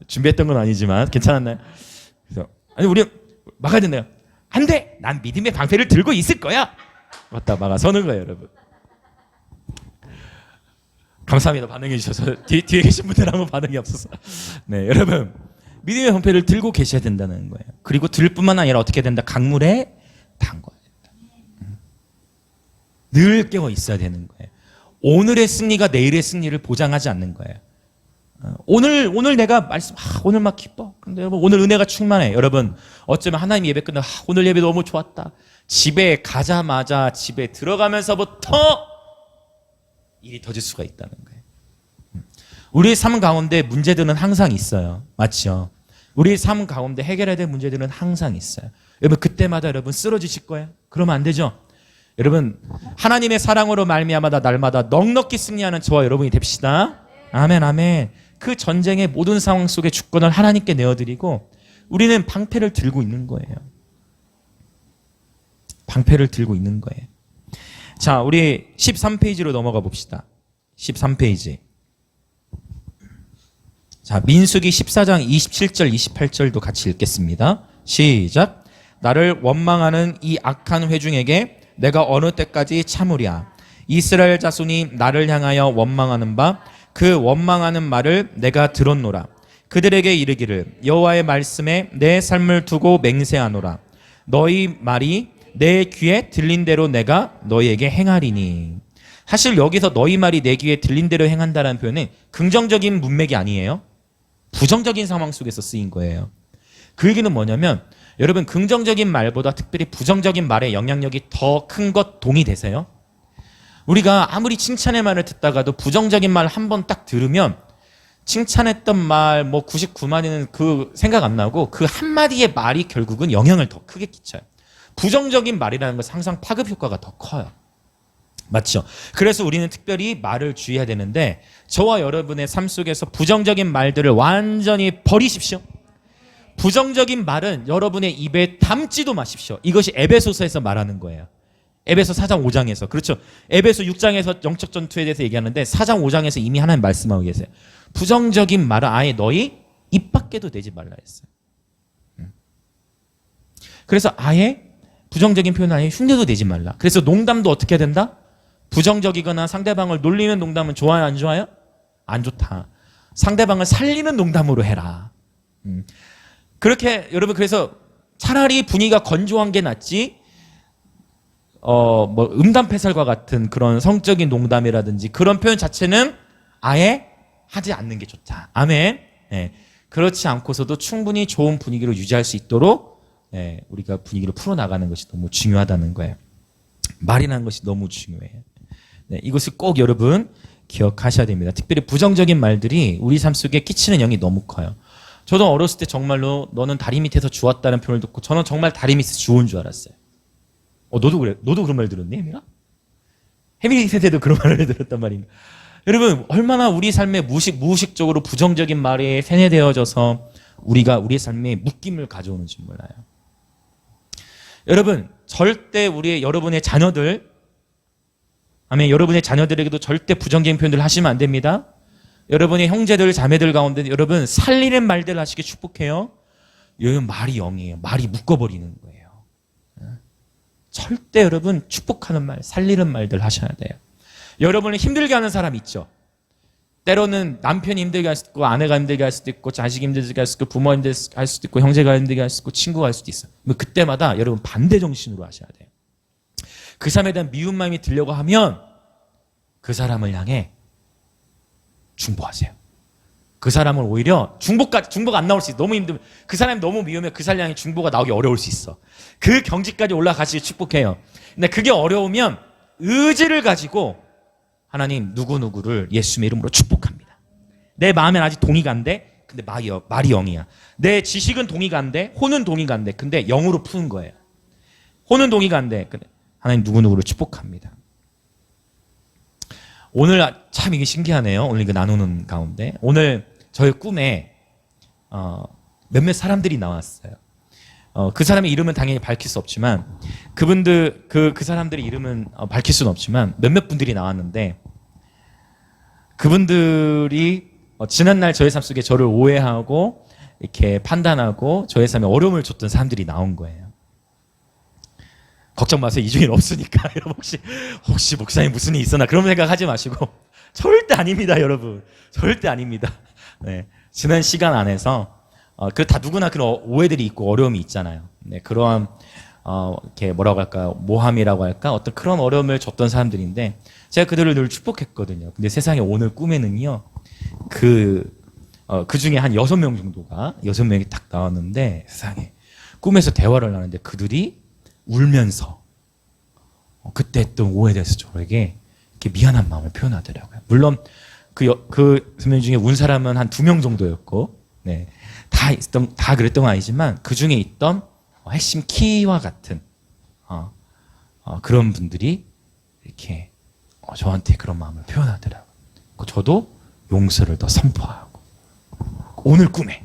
Speaker 1: 준비했던 건 아니지만 괜찮았나요? 그래서 아니 우리 막아야 된대요. 안 돼. 난 믿음의 방패를 들고 있을 거야. 맞다 막아 서는 거예요, 여러분. 감사합니다. 반응해 주셔서. 뒤에 계신 분들하고 반응이 없어서. 네, 여러분. 믿음의 방패를 들고 계셔야 된다는 거예요. 그리고 들 뿐만 아니라 어떻게 된다? 강물에 담궈야 된다. 늘 깨어 있어야 되는 거예요. 오늘의 승리가 내일의 승리를 보장하지 않는 거예요. 오늘 내가 말씀, 오늘 막 기뻐. 근데 여러분, 오늘 은혜가 충만해. 여러분, 어쩌면 하나님 예배 끝나, 오늘 예배 너무 좋았다. 집에 가자마자 집에 들어가면서부터 일이 터질 수가 있다는 거예요. 우리의 삶 가운데 문제들은 항상 있어요. 맞죠? 우리의 삶 가운데 해결해야 될 문제들은 항상 있어요. 여러분 그때마다 여러분 쓰러지실 거예요? 그러면 안 되죠? 여러분 하나님의 사랑으로 말미암아 날마다 넉넉히 승리하는 저와 여러분이 됩시다. 아멘 아멘. 그 전쟁의 모든 상황 속에 주권을 하나님께 내어드리고 우리는 방패를 들고 있는 거예요. 방패를 들고 있는 거예요. 자, 우리 13페이지로 넘어가 봅시다. 13페이지. 자, 민수기 14장 27절 28절도 같이 읽겠습니다. 시작. 나를 원망하는 이 악한 회중에게 내가 어느 때까지 참으랴. 이스라엘 자손이 나를 향하여 원망하는 바 그 원망하는 말을 내가 들었노라. 그들에게 이르기를 여호와의 말씀에 내 삶을 두고 맹세하노라. 너희 말이 내 귀에 들린 대로 내가 너희에게 행하리니. 사실 여기서 너희 말이 내 귀에 들린 대로 행한다는 표현은 긍정적인 문맥이 아니에요. 부정적인 상황 속에서 쓰인 거예요. 그 얘기는 뭐냐면 여러분 긍정적인 말보다 특별히 부정적인 말의 영향력이 더 큰 것 동의되세요? 우리가 아무리 칭찬의 말을 듣다가도 부정적인 말 한 번 딱 들으면 칭찬했던 말 뭐 99마디는 그 생각 안 나고 그 한마디의 말이 결국은 영향을 더 크게 끼쳐요. 부정적인 말이라는 것은 항상 파급 효과가 더 커요. 맞죠? 그래서 우리는 특별히 말을 주의해야 되는데 저와 여러분의 삶 속에서 부정적인 말들을 완전히 버리십시오. 부정적인 말은 여러분의 입에 담지도 마십시오. 이것이 에베소서에서 말하는 거예요. 에베소 4장 5장에서. 그렇죠. 에베소 6장에서 영적 전투에 대해서 얘기하는데 4장 5장에서 이미 하나님 말씀하고 계세요. 부정적인 말을 아예 너희 입 밖에도 내지 말라 했어요. 그래서 아예 부정적인 표현을 아예 흉내도 내지 말라. 그래서 농담도 어떻게 해야 된다? 부정적이거나 상대방을 놀리는 농담은 좋아요, 안 좋아요? 안 좋다. 상대방을 살리는 농담으로 해라. 그렇게 여러분, 그래서 차라리 분위기가 건조한 게 낫지. 뭐 음담패설과 같은 그런 성적인 농담이라든지 그런 표현 자체는 아예 하지 않는 게 좋다. 아멘. 네. 그렇지 않고서도 충분히 좋은 분위기로 유지할 수 있도록 우리가 분위기를 풀어나가는 것이 너무 중요하다는 거예요. 말이라는 것이 너무 중요해요. 네, 이것을 꼭 여러분 기억하셔야 됩니다. 특별히 부정적인 말들이 우리 삶 속에 끼치는 영이 너무 커요. 저도 어렸을 때 정말로 너는 다리 밑에서 주웠다는 표현을 듣고 저는 정말 다리 밑에서 주운 줄 알았어요. 너도 그래? 너도 그런 말 들었니, 혜미가? 혜미 세대도 그런 말을 들었단 말입니다. 여러분, 얼마나 우리 삶에 무의식적으로 부정적인 말에 세뇌되어져서 우리가 우리의 삶에 묶임을 가져오는지 몰라요. 여러분, 절대 여러분의 자녀들, 아멘, 여러분의 자녀들에게도 절대 부정적인 표현들 하시면 안 됩니다. 여러분의 형제들, 자매들 가운데 여러분 살리는 말들 하시기 축복해요. 여러분 말이 영이에요. 말이 묶어버리는 거예요. 절대 여러분 축복하는 말, 살리는 말들 하셔야 돼요. 여러분을 힘들게 하는 사람 있죠. 때로는 남편이 힘들게 할 수도 있고, 아내가 힘들게 할 수도 있고, 자식이 힘들게 할 수도 있고, 부모 힘들게 할 수도 있고, 형제가 힘들게 할 수도 있고, 친구가 할 수도 있어요. 그때마다 여러분 반대 정신으로 하셔야 돼요. 그 사람에 대한 미운 마음이 들려고 하면 그 사람을 향해 중보하세요. 그 사람을 오히려 중보가 안 나올 수 있어. 너무 힘들면, 그 사람이 너무 미우면 그 사람 향해 중보가 나오기 어려울 수 있어. 그 경지까지 올라가시기 축복해요. 근데 그게 어려우면 의지를 가지고 하나님 누구누구를 예수님의 이름으로 축복합니다. 내 마음엔 아직 동의가 안 돼. 근데 말이 영이야. 내 지식은 동의가 안 돼. 혼은 동의가 안 돼. 근데 영으로 푸는 거예요. 혼은 동의가 안 돼. 근데 하나님 누구누구를 축복합니다. 오늘 참 이게 신기하네요. 오늘 이거 나누는 가운데 오늘 저의 꿈에 몇몇 사람들이 나왔어요. 그 사람의 이름은 당연히 밝힐 수 없지만 그분들 그 사람들의 이름은 밝힐 수는 없지만 몇몇 분들이 나왔는데 그분들이 지난날 저의 삶 속에 저를 오해하고 이렇게 판단하고 저의 삶에 어려움을 줬던 사람들이 나온 거예요. 걱정 마세요. 이 중엔 없으니까. 여러분 혹시 목사님 무슨 일이 있었나 그런 생각하지 마시고 절대 아닙니다, 여러분. 절대 아닙니다. 네. 지난 시간 안에서 다 누구나 그런 오해들이 있고 어려움이 있잖아요. 네, 그러한 이렇게 뭐라고 할까요? 모함이라고 할까? 어떤 그런 어려움을 줬던 사람들인데 제가 그들을 늘 축복했거든요. 근데 세상에 오늘 꿈에는요. 그 중에 한 6명 정도가 6명이 딱 나왔는데 세상에 꿈에서 대화를 하는데 그들이 울면서 그때 했던 오해에 대해서 저에게 이렇게 미안한 마음을 표현하더라고요. 물론 그 명 중에 운 사람은 한 2명 정도였고, 네, 다 그랬던 건 아니지만 그 중에 있던 핵심 키와 같은 그런 분들이 이렇게 저한테 그런 마음을 표현하더라고요. 저도 용서를 더 선포하고 오늘 꿈에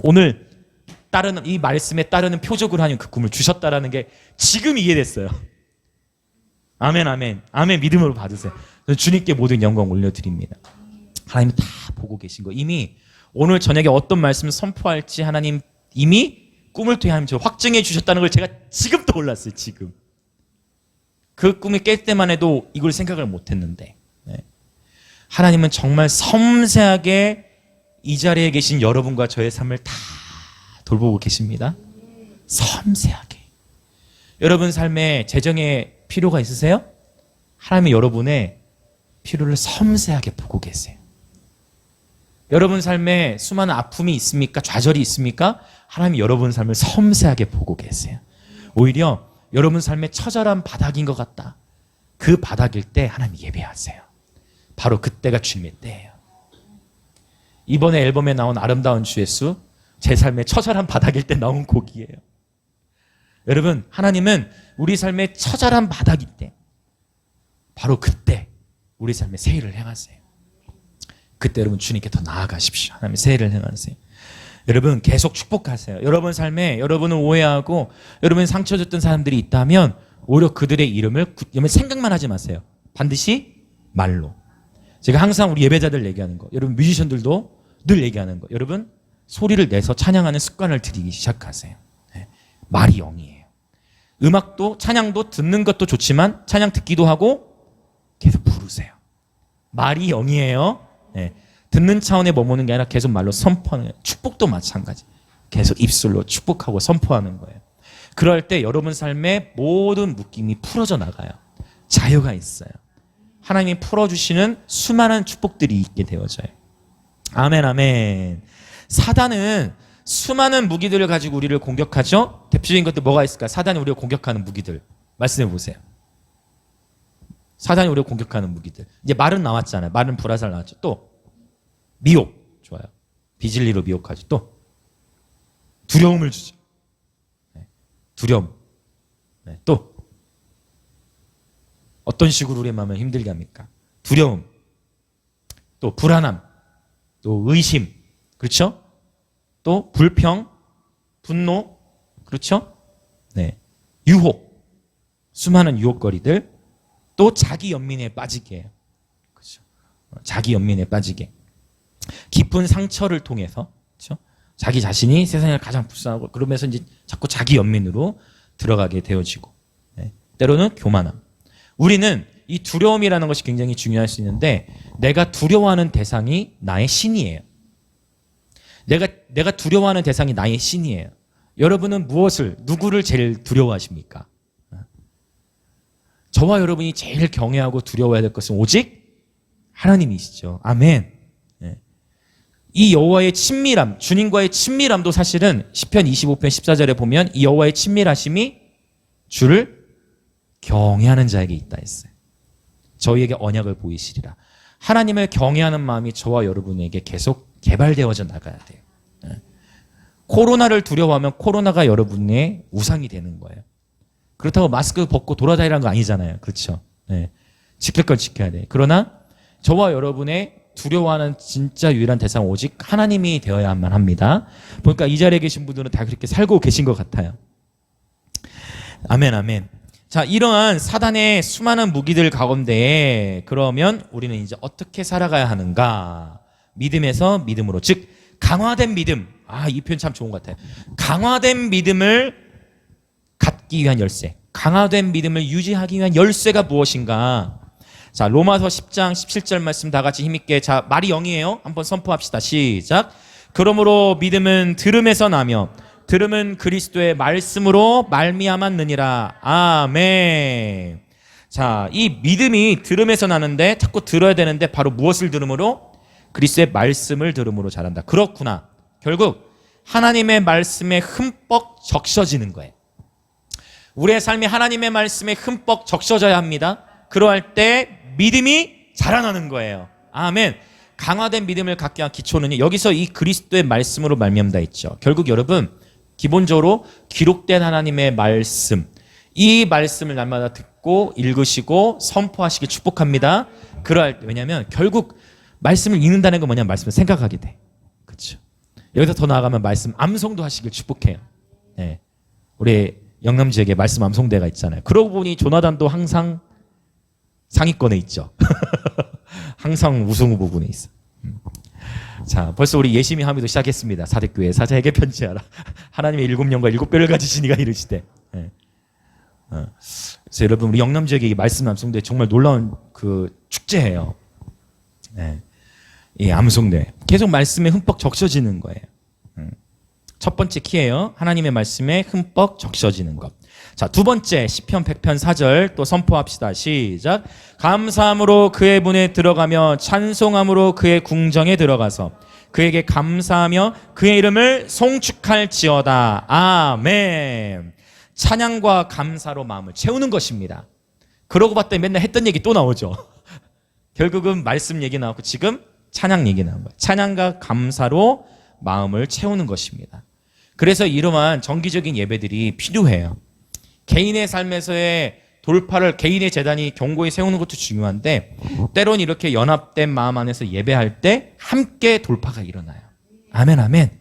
Speaker 1: 오늘 따르는 이 말씀에 따르는 표적으로 하는 그 꿈을 주셨다라는 게 지금 이해됐어요. 아멘, 아멘, 아멘. 믿음으로 받으세요. 주님께 모든 영광 올려드립니다. 하나님 다 보고 계신 거 이미 오늘 저녁에 어떤 말씀을 선포할지 하나님 이미 꿈을 통해 하나님 저 확증해 주셨다는 걸 제가 지금 떠올랐어요. 지금 그 꿈이 깰 때만 해도 이걸 생각을 못했는데 하나님은 정말 섬세하게 이 자리에 계신 여러분과 저의 삶을 다 돌보고 계십니다. 섬세하게. 여러분 삶에 재정에 필요가 있으세요? 하나님은 여러분의 필요를 섬세하게 보고 계세요. 여러분 삶에 수많은 아픔이 있습니까? 좌절이 있습니까? 하나님이 여러분 삶을 섬세하게 보고 계세요. 오히려 여러분 삶의 처절한 바닥인 것 같다. 그 바닥일 때 하나님 예배하세요. 바로 그때가 주님의 때예요. 이번에 앨범에 나온 아름다운 주 예수 제 삶의 처절한 바닥일 때 나온 곡이에요. 여러분 하나님은 우리 삶의 처절한 바닥일 때 바로 그때 우리 삶의 새 일을 행하세요. 그때 여러분 주님께 더 나아가십시오. 하나님 새 일을 행하세요. 여러분 계속 축복하세요. 여러분 삶에 여러분을 오해하고 여러분 상처 줬던 사람들이 있다면 오히려 그들의 이름을 생각만 하지 마세요. 반드시 말로. 제가 항상 우리 예배자들 얘기하는 거, 여러분 뮤지션들도 늘 얘기하는 거, 여러분 소리를 내서 찬양하는 습관을 들이기 시작하세요. 네. 말이 영이에요. 음악도 찬양도 듣는 것도 좋지만 찬양 듣기도 하고 계속 부르세요. 말이 영이에요. 네. 듣는 차원에 머무는 게 아니라 계속 말로 선포하는 거예요. 축복도 마찬가지. 계속 입술로 축복하고 선포하는 거예요. 그럴 때 여러분 삶의 모든 묶임이 풀어져 나가요. 자유가 있어요. 하나님이 풀어주시는 수많은 축복들이 있게 되어져요. 아멘, 아멘. 사단은 수많은 무기들을 가지고 우리를 공격하죠. 대표적인 것들 뭐가 있을까? 사단이 우리를 공격하는 무기들 말씀해 보세요. 사단이 우리를 공격하는 무기들. 이제 말은 나왔잖아요. 말은 불화살 나왔죠. 또 미혹. 좋아요. 비진리로 미혹하죠. 또 두려움을 주죠. 네. 두려움. 네. 또 어떤 식으로 우리의 마음을 힘들게 합니까? 두려움. 또 불안함. 또 의심. 그렇죠? 또 불평, 분노. 그렇죠? 네. 유혹. 수많은 유혹거리들. 또 자기 연민에 빠지게 해요. 그렇죠? 자기 연민에 빠지게. 깊은 상처를 통해서, 그렇죠? 자기 자신이 세상에 가장 불쌍하고 그러면서 이제 자꾸 자기 연민으로 들어가게 되어지고, 네. 때로는 교만함. 우리는 이 두려움이라는 것이 굉장히 중요할 수 있는데 내가 두려워하는 대상이 나의 신이에요. 내가 두려워하는 대상이 나의 신이에요. 여러분은 누구를 제일 두려워하십니까? 저와 여러분이 제일 경외하고 두려워해야 될 것은 오직 하나님이시죠. 아멘. 네. 이 여호와의 친밀함, 주님과의 친밀함도 사실은 시편 25편 14절에 보면 이 여호와의 친밀하심이 주를 경외하는 자에게 있다 했어요. 저희에게 언약을 보이시리라. 하나님을 경외하는 마음이 저와 여러분에게 계속 개발되어져 나가야 돼요. 네. 코로나를 두려워하면 코로나가 여러분의 우상이 되는 거예요. 그렇다고 마스크 벗고 돌아다니라는 거 아니잖아요. 그렇죠? 네. 지킬 건 지켜야 돼. 그러나 저와 여러분의 두려워하는 진짜 유일한 대상은 오직 하나님이 되어야만 합니다. 보니까 이 자리에 계신 분들은 다 그렇게 살고 계신 것 같아요. 아멘, 아멘. 자, 이러한 사단의 수많은 무기들 가운데 그러면 우리는 이제 어떻게 살아가야 하는가? 믿음에서 믿음으로, 즉 강화된 믿음. 이 표현 참 좋은 것 같아요. 강화된 믿음을 갖기 위한 열쇠, 강화된 믿음을 유지하기 위한 열쇠가 무엇인가? 자, 로마서 10장 17절 말씀 다 같이 힘있게. 자, 말이 영이에요. 한번 선포합시다. 시작. 그러므로 믿음은 들음에서 나며 들음은 그리스도의 말씀으로 말미암았느니라. 아멘. 자, 이 믿음이 들음에서 나는데 자꾸 들어야 되는데 바로 무엇을 들음으로? 그리스도의 말씀을 들음으로 자란다. 그렇구나. 결국 하나님의 말씀에 흠뻑 적셔지는 거예요. 우리의 삶이 하나님의 말씀에 흠뻑 적셔져야 합니다. 그러할 때 믿음이 자라나는 거예요. 아멘. 강화된 믿음을 갖기 위한 기초는 여기서 이 그리스도의 말씀으로 말미암다 했죠. 결국 여러분 기본적으로 기록된 하나님의 말씀, 이 말씀을 날마다 듣고 읽으시고 선포하시길 축복합니다. 왜냐하면 결국 말씀을 읽는다는 건 뭐냐면 말씀을 생각하게 돼. 그렇죠. 여기서 더 나아가면 말씀 암송도 하시길 축복해요. 네. 우리 영남지역에 말씀 암송대가 있잖아요. 그러고 보니 조나단도 항상 상위권에 있죠. 항상 우승 후보군에 있어. 자, 벌써 우리 예심이 함의도 시작했습니다. 사대교회 사자에게 편지하라. 하나님의 일곱 영과 일곱 뼈를 가지시니가 이르시되. 네. 그래서 여러분 우리 영남 지역의 말씀 암송대 정말 놀라운 그 축제예요. 네. 이 암송대 계속 말씀에 흠뻑 적셔지는 거예요. 첫 번째 키예요. 하나님의 말씀에 흠뻑 적셔지는 것. 자, 두 번째 시편 100편 4절 또 선포합시다. 시작. 감사함으로 그의 문에 들어가며 찬송함으로 그의 궁정에 들어가서 그에게 감사하며 그의 이름을 송축할지어다. 아멘. 찬양과 감사로 마음을 채우는 것입니다. 그러고 봤더니 맨날 했던 얘기 또 나오죠. 결국은 말씀 얘기 나왔고 지금 찬양 얘기 나온 거예요. 찬양과 감사로 마음을 채우는 것입니다. 그래서 이러한 정기적인 예배들이 필요해요. 개인의 삶에서의 돌파를 개인의 재단이 견고히 세우는 것도 중요한데 때론 이렇게 연합된 마음 안에서 예배할 때 함께 돌파가 일어나요. 아멘, 아멘.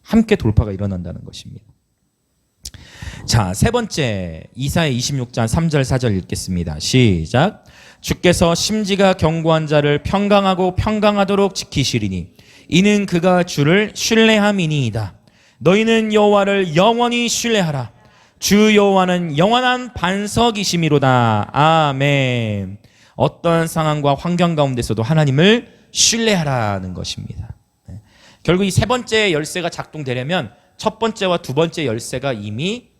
Speaker 1: 함께 돌파가 일어난다는 것입니다. 자, 세 번째 이사야 26장 3절 4절 읽겠습니다. 시작. 주께서 심지가 견고한 자를 평강하고 평강하도록 지키시리니 이는 그가 주를 신뢰함이니이다. 너희는 여호와를 영원히 신뢰하라. 주 여호와는 영원한 반석이심이로다. 아멘. 어떤 상황과 환경 가운데서도 하나님을 신뢰하라는 것입니다. 결국 이 세 번째 열쇠가 작동되려면 첫 번째와 두 번째 열쇠가 이미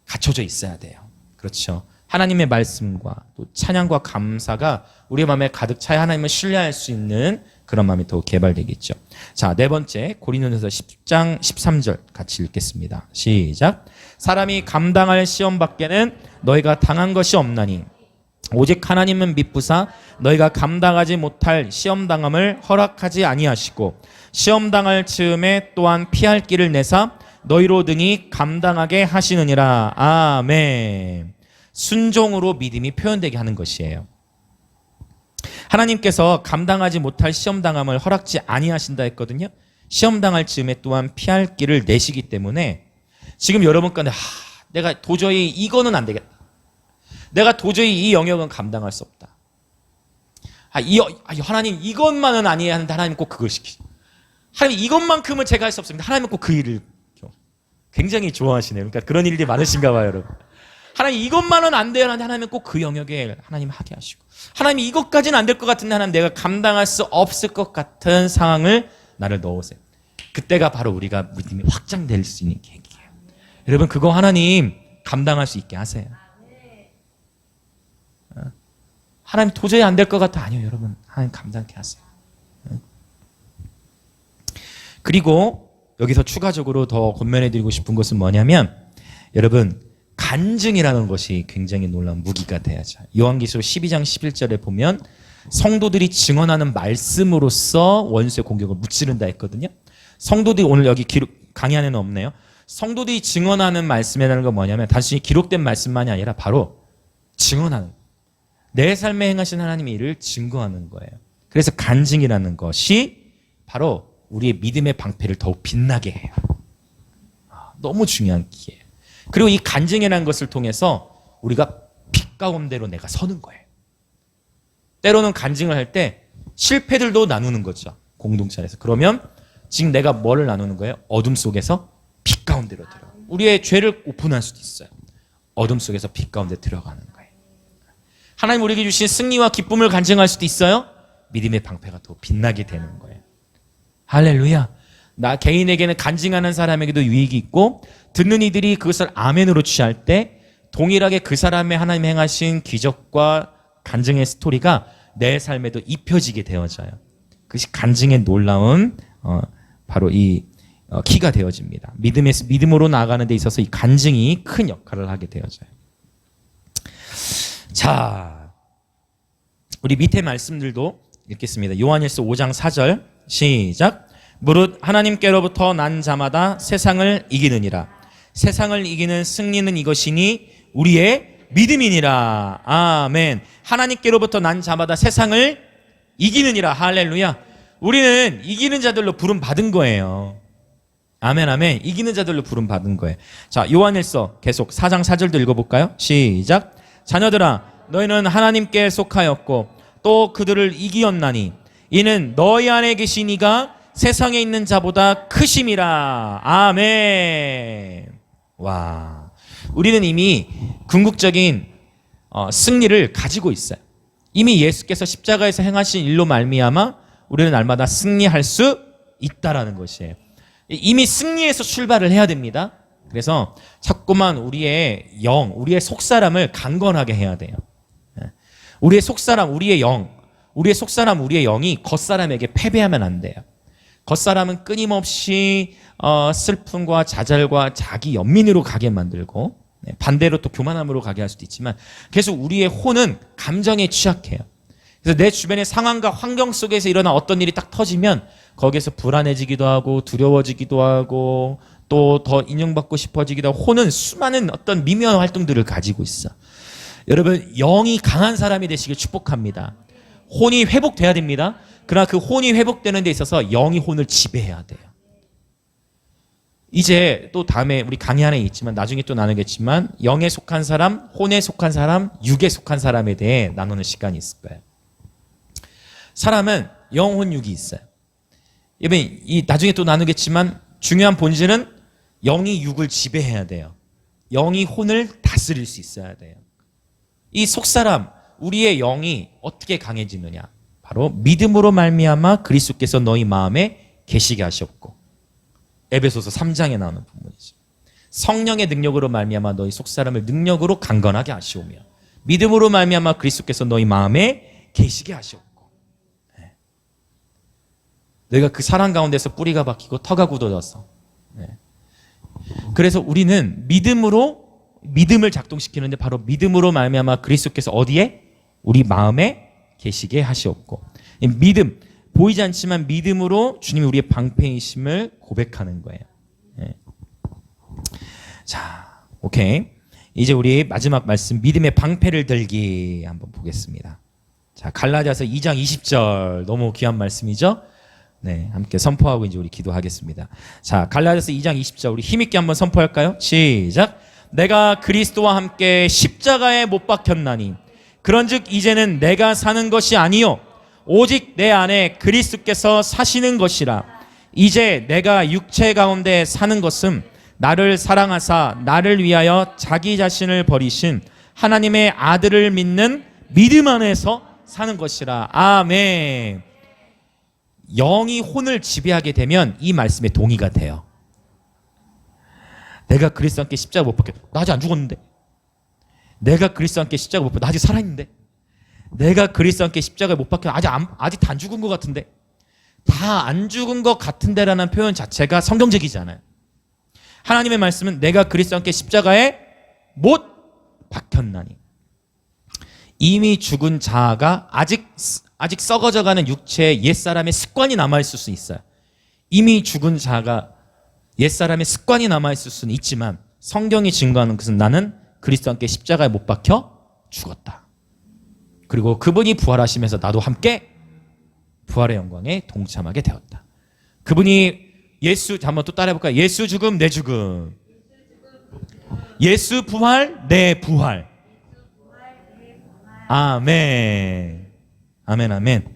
Speaker 1: 갖춰져 있어야 돼요. 그렇죠. 하나님의 말씀과 또 찬양과 감사가 우리 마음에 가득 차야 하나님을 신뢰할 수 있는 그런 마음이 더 개발되겠죠. 자, 네 번째 고린도전서 10장 13절 같이 읽겠습니다. 시작. 사람이 감당할 시험 밖에는 너희가 당한 것이 없나니 오직 하나님은 미쁘사 너희가 감당하지 못할 시험 당함을 허락하지 아니하시고 시험 당할 즈음에 또한 피할 길을 내사 너희로 등이 감당하게 하시느니라. 아멘. 순종으로 믿음이 표현되게 하는 것이에요. 하나님께서 감당하지 못할 시험 당함을 허락지 아니하신다 했거든요. 시험 당할 즈음에 또한 피할 길을 내시기 때문에 지금 여러분 가운데 내가 도저히 이거는 안 되겠다. 내가 도저히 이 영역은 감당할 수 없다. 하나님 이것만은 아니어야 하는데 하나님 꼭 그걸 시키죠. 하나님 이것만큼은 제가 할 수 없습니다. 하나님은 꼭 그 일을 굉장히 좋아하시네요. 그러니까 그런 일들이 많으신가 봐요, 여러분. 하나님 이것만은 안 돼야 하는데 하나님은 꼭 그 영역에 하나님 하게 하시고 하나님 이것까지는 안 될 것 같은데 하나님 내가 감당할 수 없을 것 같은 상황을 나를 넣으세요. 그때가 바로 우리가 믿음이 확장될 수 있는 계기예요. 여러분 그거 하나님 감당할 수 있게 하세요. 하나님 도저히 안 될 것 같아. 아니요, 여러분. 하나님 감당케 하세요. 그리고 여기서 추가적으로 더 권면해드리고 싶은 것은 뭐냐면 여러분 간증이라는 것이 굉장히 놀라운 무기가 돼야죠. 요한계시록 12장 11절에 보면 성도들이 증언하는 말씀으로써 원수의 공격을 무찌른다 했거든요. 성도들이 오늘 여기 강의 안에는 없네요. 성도들이 증언하는 말씀이라는 건 뭐냐면 단순히 기록된 말씀만이 아니라 바로 증언하는 내 삶에 행하신 하나님의 일을 증거하는 거예요. 그래서 간증이라는 것이 바로 우리의 믿음의 방패를 더욱 빛나게 해요. 너무 중요한 기회예요. 그리고 이 간증이라는 것을 통해서 우리가 빛 가운데로 내가 서는 거예요. 때로는 간증을 할 때 실패들도 나누는 거죠. 공동체 안에서. 그러면 지금 내가 뭐를 나누는 거예요? 어둠 속에서 빛 가운데로 들어. 우리의 죄를 오픈할 수도 있어요. 어둠 속에서 빛 가운데 들어가는 거예요. 하나님 우리에게 주신 승리와 기쁨을 간증할 수도 있어요. 믿음의 방패가 더 빛나게 되는 거예요. 할렐루야. 나 개인에게는 간증하는 사람에게도 유익이 있고 듣는 이들이 그것을 아멘으로 취할 때 동일하게 그 사람의 하나님 행하신 기적과 간증의 스토리가 내 삶에도 입혀지게 되어져요. 그것이 간증의 놀라운 바로 이 키가 되어집니다. 믿음으로 나아가는 데 있어서 이 간증이 큰 역할을 하게 되어져요. 자, 우리 밑에 말씀들도 읽겠습니다. 요한일서 5장 4절 시작. 무릇 하나님께로부터 난 자마다 세상을 이기느니라. 세상을 이기는 승리는 이것이니 우리의 믿음이니라. 아멘. 하나님께로부터 난 자마다 세상을 이기느니라. 할렐루야. 우리는 이기는 자들로 부름 받은 거예요. 아멘 아멘. 이기는 자들로 부름 받은 거예요. 자, 요한일서 계속 4장 4절도 읽어볼까요? 시작. 자녀들아 너희는 하나님께 속하였고 또 그들을 이기었나니 이는 너희 안에 계신 이가 세상에 있는 자보다 크심이라. 아멘. 와, 우리는 이미 궁극적인 승리를 가지고 있어요. 이미 예수께서 십자가에서 행하신 일로 말미암아 우리는 날마다 승리할 수 있다라는 것이에요. 이미 승리해서 출발을 해야 됩니다. 그래서 자꾸만 우리의 영, 우리의 속사람을 강건하게 해야 돼요. 우리의 속사람, 우리의 영, 우리의 속사람, 우리의 영이 겉사람에게 패배하면 안 돼요. 겉사람은 끊임없이 슬픔과 좌절과 자기 연민으로 가게 만들고 반대로 또 교만함으로 가게 할 수도 있지만 계속 우리의 혼은 감정에 취약해요. 그래서 내 주변의 상황과 환경 속에서 일어난 어떤 일이 딱 터지면 거기에서 불안해지기도 하고 두려워지기도 하고 또 더 인정받고 싶어지기도 하고 혼은 수많은 어떤 미묘한 활동들을 가지고 있어. 여러분 영이 강한 사람이 되시길 축복합니다. 혼이 회복돼야 됩니다. 그러나 그 혼이 회복되는 데 있어서 영이 혼을 지배해야 돼요. 이제 또 다음에 우리 강의 안에 있지만 나중에 또 나누겠지만 영에 속한 사람, 혼에 속한 사람, 육에 속한 사람에 대해 나누는 시간이 있을 거예요. 사람은 영, 혼, 육이 있어요. 이 나중에 또 나누겠지만 중요한 본질은 영이 육을 지배해야 돼요. 영이 혼을 다스릴 수 있어야 돼요. 이 속사람, 우리의 영이 어떻게 강해지느냐? 바로 믿음으로 말미암아 그리스도께서 너희 마음에 계시게 하셨고, 에베소서 3장에 나오는 부분이죠. 성령의 능력으로 말미암아 너희 속사람을 능력으로 강건하게 하시오며 믿음으로 말미암아 그리스도께서 너희 마음에 계시게 하셨고, 너희가 그 사랑 가운데서 뿌리가 박히고 터가 굳어져서, 그래서 우리는 믿음을 작동시키는데 바로 믿음으로 말미암아 그리스도께서 어디에? 우리 마음에 계시게 하시옵고, 믿음, 보이지 않지만 믿음으로 주님이 우리의 방패이심을 고백하는 거예요. 자, 오케이. 이제 우리 마지막 말씀, 믿음의 방패를 들기 한번 보겠습니다. 자, 갈라디아서 2장 20절, 너무 귀한 말씀이죠? 네, 함께 선포하고 이제 우리 기도하겠습니다. 자, 갈라디아서 2장 20절 우리 힘있게 한번 선포할까요? 시작. 내가 그리스도와 함께 십자가에 못 박혔나니 그런즉 이제는 내가 사는 것이 아니요 오직 내 안에 그리스도께서 사시는 것이라. 이제 내가 육체 가운데 사는 것은 나를 사랑하사 나를 위하여 자기 자신을 버리신 하나님의 아들을 믿는 믿음 안에서 사는 것이라. 아멘. 영이 혼을 지배하게 되면 이 말씀에 동의가 돼요. 내가 그리스도와 함께 십자가 못 박혀. 나 아직 안 죽었는데. 내가 그리스도와 함께 십자가 못 박혀. 나 아직 살아있는데. 내가 그리스도와 함께 십자가에 못 박혀. 아직 다 안 죽은 것 같은데. 다 안 죽은 것 같은데라는 표현 자체가 성경적이지 않아요. 하나님의 말씀은 내가 그리스도와 함께 십자가에 못 박혔나니. 이미 죽은 자아가 아직 썩어져가는 육체의 옛사람의 습관이 남아있을 수 있어요. 이미 죽은 자가 옛사람의 습관이 남아있을 수는 있지만 성경이 증거하는 것은 나는 그리스도와 함께 십자가에 못 박혀 죽었다. 그리고 그분이 부활하시면서 나도 함께 부활의 영광에 동참하게 되었다. 그분이 예수, 한번 또 따라해볼까요? 예수 죽음 내 죽음, 예수 부활 내 부활. 아멘. 아멘, 아멘.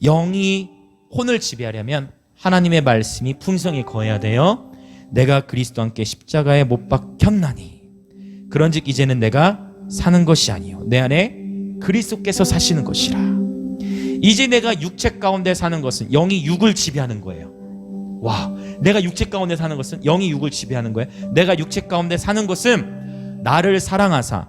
Speaker 1: 영이 혼을 지배하려면 하나님의 말씀이 풍성히 거해야 돼요. 내가 그리스도와 함께 십자가에 못 박혔나니 그런즉 이제는 내가 사는 것이 아니요 내 안에 그리스도께서 사시는 것이라. 이제 내가 육체 가운데 사는 것은 영이 육을 지배하는 거예요. 와, 내가 육체 가운데 사는 것은 영이 육을 지배하는 거예요. 내가 육체 가운데 사는 것은 나를 사랑하사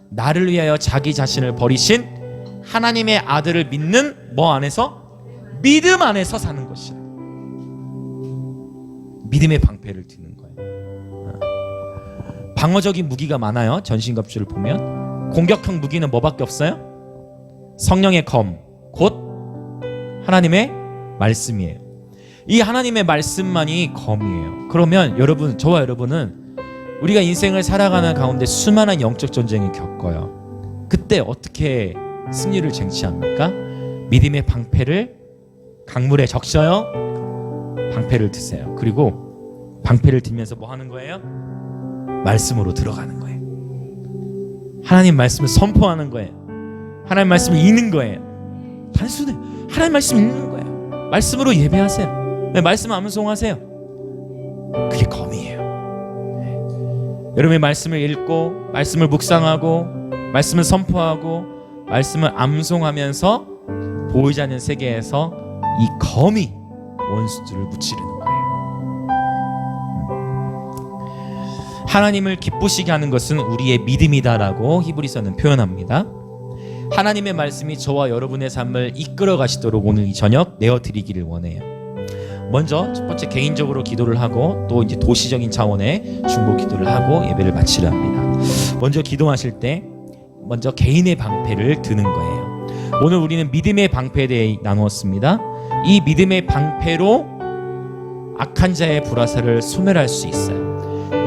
Speaker 1: 나를 위하여 자기 자신을 버리신 하나님의 아들을 믿는 뭐 안에서? 믿음 안에서 사는 것이야. 믿음의 방패를 드는 거예요. 방어적인 무기가 많아요. 전신갑주를 보면 공격형 무기는 뭐밖에 없어요? 성령의 검, 곧 하나님의 말씀이에요. 이 하나님의 말씀만이 검이에요. 그러면 여러분, 저와 여러분은 우리가 인생을 살아가는 가운데 수많은 영적 전쟁을 겪어요. 그때 어떻게 승리를 쟁취합니까? 믿음의 방패를 강물에 적셔요. 방패를 드세요. 그리고 방패를 들면서 뭐 하는 거예요? 말씀으로 들어가는 거예요. 하나님 말씀을 선포하는 거예요. 하나님 말씀을 읽는 거예요. 단순해. 하나님 말씀 읽는 거예요. 말씀으로 예배하세요. 네, 말씀 암송하세요. 그게 검이에요. 네. 여러분의 말씀을 읽고 말씀을 묵상하고 말씀을 선포하고 말씀을 암송하면서 보이지 않는 세계에서 이 검이 원수들을 무찌르는 거예요. 하나님을 기쁘시게 하는 것은 우리의 믿음이다라고 히브리서는 표현합니다. 하나님의 말씀이 저와 여러분의 삶을 이끌어 가시도록 오늘 이 저녁 내어드리기를 원해요. 먼저 첫 번째 개인적으로 기도를 하고 또 이제 도시적인 차원의 중보 기도를 하고 예배를 마치려 합니다. 먼저 기도하실 때 먼저 개인의 방패를 드는 거예요. 오늘 우리는 믿음의 방패에 대해 나누었습니다. 이 믿음의 방패로 악한 자의 불화살을 소멸할 수 있어요.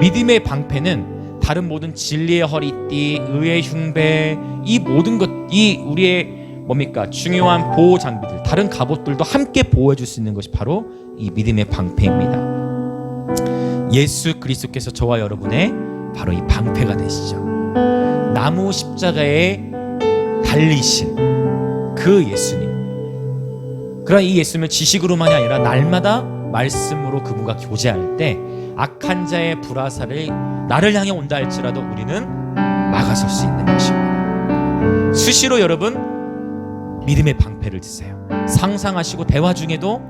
Speaker 1: 믿음의 방패는 다른 모든 진리의 허리띠, 의의 흉배, 이 모든 것, 이 우리의 뭡니까? 중요한 보호 장비들, 다른 갑옷들도 함께 보호해 줄 수 있는 것이 바로 이 믿음의 방패입니다. 예수 그리스도께서 저와 여러분의 바로 이 방패가 되시죠. 나무 십자가에 달리신 그 예수님, 그러나 이 예수님은 지식으로만이 아니라 날마다 말씀으로 그분과 교제할 때 악한 자의 불화살을 나를 향해 온다 할지라도 우리는 막아설 수 있는 것입니다. 수시로 여러분 믿음의 방패를 드세요. 상상하시고 대화 중에도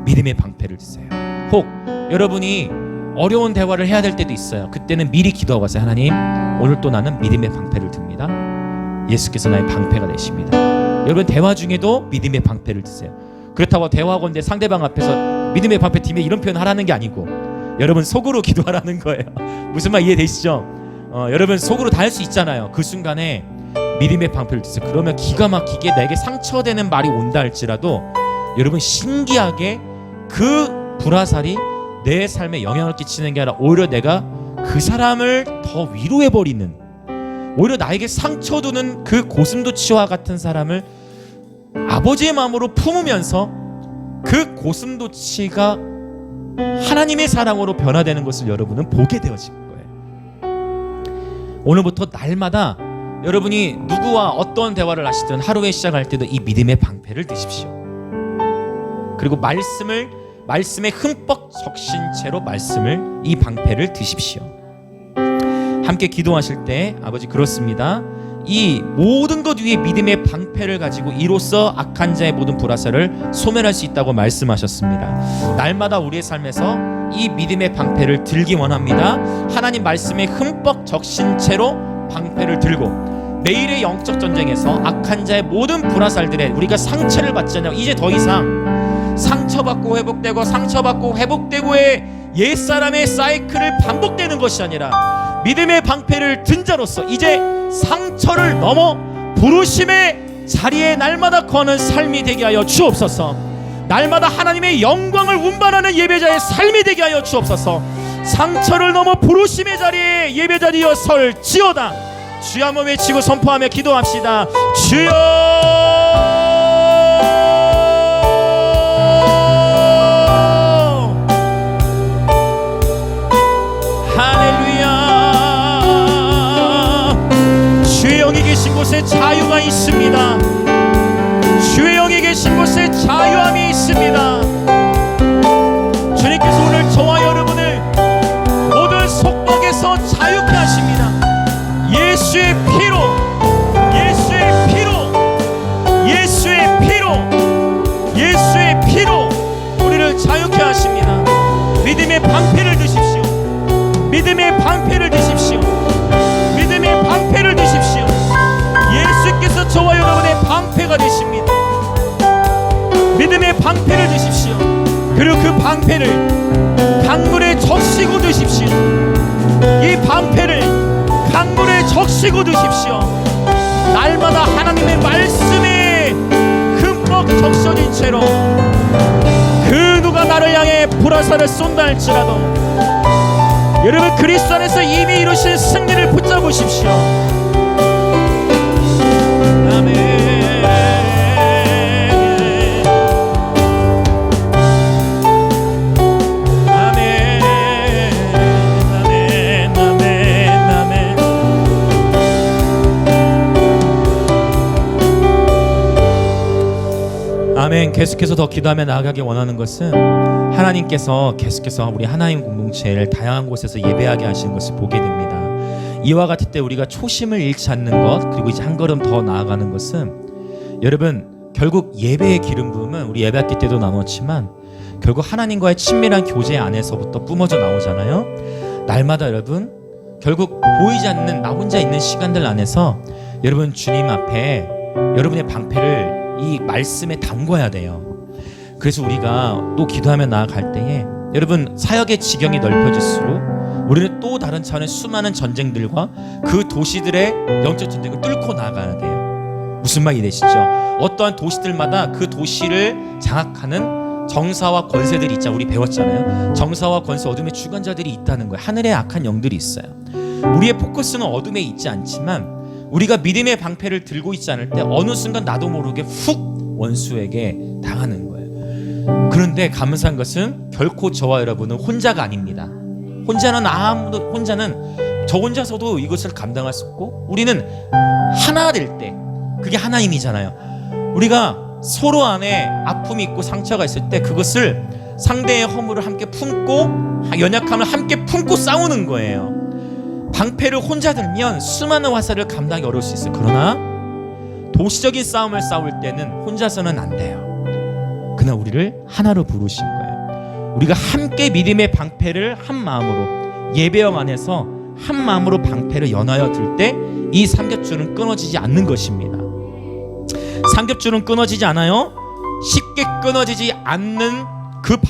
Speaker 1: 믿음의 방패를 드세요. 혹 여러분이 어려운 대화를 해야 될 때도 있어요. 그때는 미리 기도하고 가세요. 하나님, 오늘 또 나는 믿음의 방패를 듭니다. 예수께서 나의 방패가 되십니다. 여러분 대화 중에도 믿음의 방패를 드세요. 그렇다고 대화하건대 상대방 앞에서 믿음의 방패 팀에 이런 표현 하라는 게 아니고 여러분 속으로 기도하라는 거예요. 무슨 말 이해되시죠? 여러분 속으로 다 할 수 있잖아요. 그 순간에 믿음의 방패를 드세요. 그러면 기가 막히게 내게 상처되는 말이 온다 할지라도 여러분 신기하게 그 불화살이 내 삶에 영향을 끼치는 게 아니라 오히려 내가 그 사람을 더 위로해버리는, 오히려 나에게 상처 두는 그 고슴도치와 같은 사람을 아버지의 마음으로 품으면서 그 고슴도치가 하나님의 사랑으로 변화되는 것을 여러분은 보게 되어질 거예요. 오늘부터 날마다 여러분이 누구와 어떤 대화를 하시든 하루에 시작할 때도 이 믿음의 방패를 드십시오. 그리고 말씀에 흠뻑 적신 채로 이 방패를 드십시오. 함께 기도하실 때 아버지 그렇습니다. 이 모든 것 위에 믿음의 방패를 가지고 이로써 악한 자의 모든 불화살을 소멸할 수 있다고 말씀하셨습니다. 날마다 우리의 삶에서 이 믿음의 방패를 들기 원합니다. 하나님 말씀에 흠뻑 적신 채로 방패를 들고 매일의 영적 전쟁에서 악한 자의 모든 불화살들에 우리가 상처를 받지 않냐고, 이제 더 이상 상처받고 회복되고 상처받고 회복되고의 옛사람의 사이클을 반복되는 것이 아니라 믿음의 방패를 든 자로서 이제 상처를 넘어 부르심의 자리에 날마다 거는 삶이 되게 하여 주옵소서. 날마다 하나님의 영광을 운반하는 예배자의 삶이 되게 하여 주옵소서. 상처를 넘어 부르심의 자리에 예배자 되어 설지어다. 주여 한번 외치고 선포하며 기도합시다. 주여, 주의 영이 계신 곳에 자유가 있습니다. 주의 영이 계신 곳에 자유함이 있습니다. 주님께서 오늘 저와 여러분을 모든 속박에서 자유케 하십니다. 예수의 피로, 예수의 피로, 예수의 피로, 예수의 피로 우리를 자유케 하십니다. 믿음의 방패를 드십시오. 믿음의 방패를 드십시오. 믿음의 방패를 드십시오. 예수께서 저와 여러분의 방패가 되십니다. 믿음의 방패를 드십시오. 그리고 그 방패를 강물에 적시고 드십시오. 이 방패를 강물에 적시고 드십시오. 날마다 하나님의 말씀에 흠뻑 적셔진 채로 그 누가 나를 향해 불화살을 쏜다 할지라도 여러분 그리스도 안에서 이미 이루신 승리를 붙잡으십시오. 아멘. 아멘. 계속해서 더 기도하며 나아가기 원하는 것은 하나님께서 계속해서 우리 하나님 공동체를 다양한 곳에서 예배하게 하시는 것을 보게 됩니다. 이와 같을 때 우리가 초심을 잃지 않는 것, 그리고 이제 한 걸음 더 나아가는 것은 여러분 결국 예배의 기름 부음은 우리 예배학기 때도 나눴지만 결국 하나님과의 친밀한 교제 안에서부터 뿜어져 나오잖아요. 날마다 여러분 결국 보이지 않는 나 혼자 있는 시간들 안에서 여러분 주님 앞에 여러분의 방패를 이 말씀에 담궈야 돼요. 그래서 우리가 또 기도하며 나아갈 때에 여러분 사역의 지경이 넓혀질수록 우리는 또 다른 차원의 수많은 전쟁들과 그 도시들의 영적 전쟁을 뚫고 나아가야 돼요. 무슨 말이 되시죠? 어떠한 도시들마다 그 도시를 장악하는 정사와 권세들이 있잖아요. 우리 배웠잖아요. 정사와 권세, 어둠의 주관자들이 있다는 거예요. 하늘에 악한 영들이 있어요. 우리의 포커스는 어둠에 있지 않지만 우리가 믿음의 방패를 들고 있지 않을 때 어느 순간 나도 모르게 훅 원수에게 당하는 거예요. 그런데 감사한 것은 결코 저와 여러분은 혼자가 아닙니다. 혼자는 저 혼자서도 이것을 감당할 수 없고, 우리는 하나 될 때 그게 하나님이잖아요. 우리가 서로 안에 아픔이 있고 상처가 있을 때 그것을 상대의 허물을 함께 품고 연약함을 함께 품고 싸우는 거예요. 방패를 혼자 들면 수많은 화살을 감당하기 어려울 수 있어요. 그러나 도시적인 싸움을 싸울 때는 혼자서는 안 돼요. 그러나 우리를 하나로 부르신 거예요. 우리가 함께 믿음의 방패를 한 마음으로, 예배영 안에서 한 마음으로 방패를 연하여 들 때 이 삼겹줄은 끊어지지 않는 것입니다. 삼겹줄은 끊어지지 않아요. 쉽게 끊어지지 않는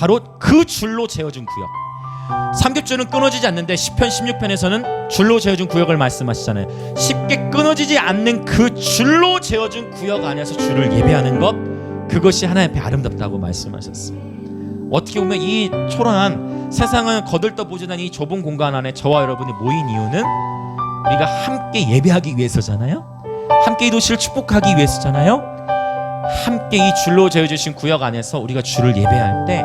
Speaker 1: 바로 그 줄로 재어준 구역. 삼겹줄은 끊어지지 않는데 시편 16편에서는 줄로 재어준 구역을 말씀하시잖아요. 쉽게 끊어지지 않는 그 줄로 재어준 구역 안에서 주를 예배하는 것, 그것이 하나님 앞에 아름답다고 말씀하셨어요. 어떻게 보면 이 초라한 세상을 거들떠보지는 이 좁은 공간 안에 저와 여러분이 모인 이유는 우리가 함께 예배하기 위해서잖아요. 함께 이 도시를 축복하기 위해서잖아요. 함께 이 줄로 재어주신 구역 안에서 우리가 주를 예배할 때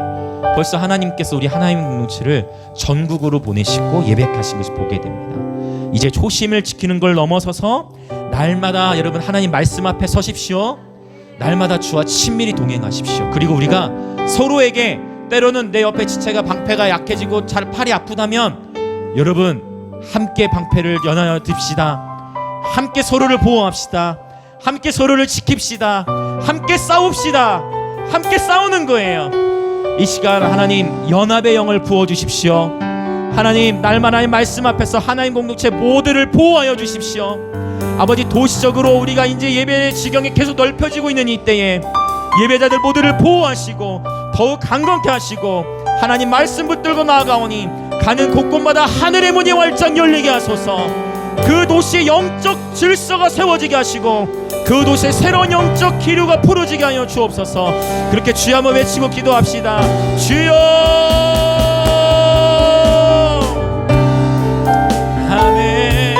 Speaker 1: 벌써 하나님께서 우리 하나님 공동체를 전국으로 보내시고 예배하신 것을 보게 됩니다. 이제 초심을 지키는 걸 넘어서서 날마다 여러분 하나님 말씀 앞에 서십시오. 날마다 주와 친밀히 동행하십시오. 그리고 우리가 서로에게, 때로는 내 옆에 지체가 방패가 약해지고 잘 팔이 아프다면 여러분 함께 방패를 연하여 듭시다. 함께 서로를 보호합시다. 함께 서로를 지킵시다. 함께 싸웁시다. 함께 싸우는 거예요. 이 시간 하나님 연합의 영을 부어주십시오. 하나님 날마다 말씀 앞에서 하나님 공동체 모두를 보호하여 주십시오. 아버지, 도시적으로 우리가 이제 예배의 지경이 계속 넓혀지고 있는 이때에 예배자들 모두를 보호하시고 더욱 강건케 하시고 하나님 말씀 붙들고 나아가오니 가는 곳곳마다 하늘의 문이 활짝 열리게 하소서. 그 도시의 영적 질서가 세워지게 하시고 그 도시의 새로운 영적 기류가 풀어지게 하여 주옵소서. 그렇게 주여 한번 외치고 기도합시다. 주여. 아멘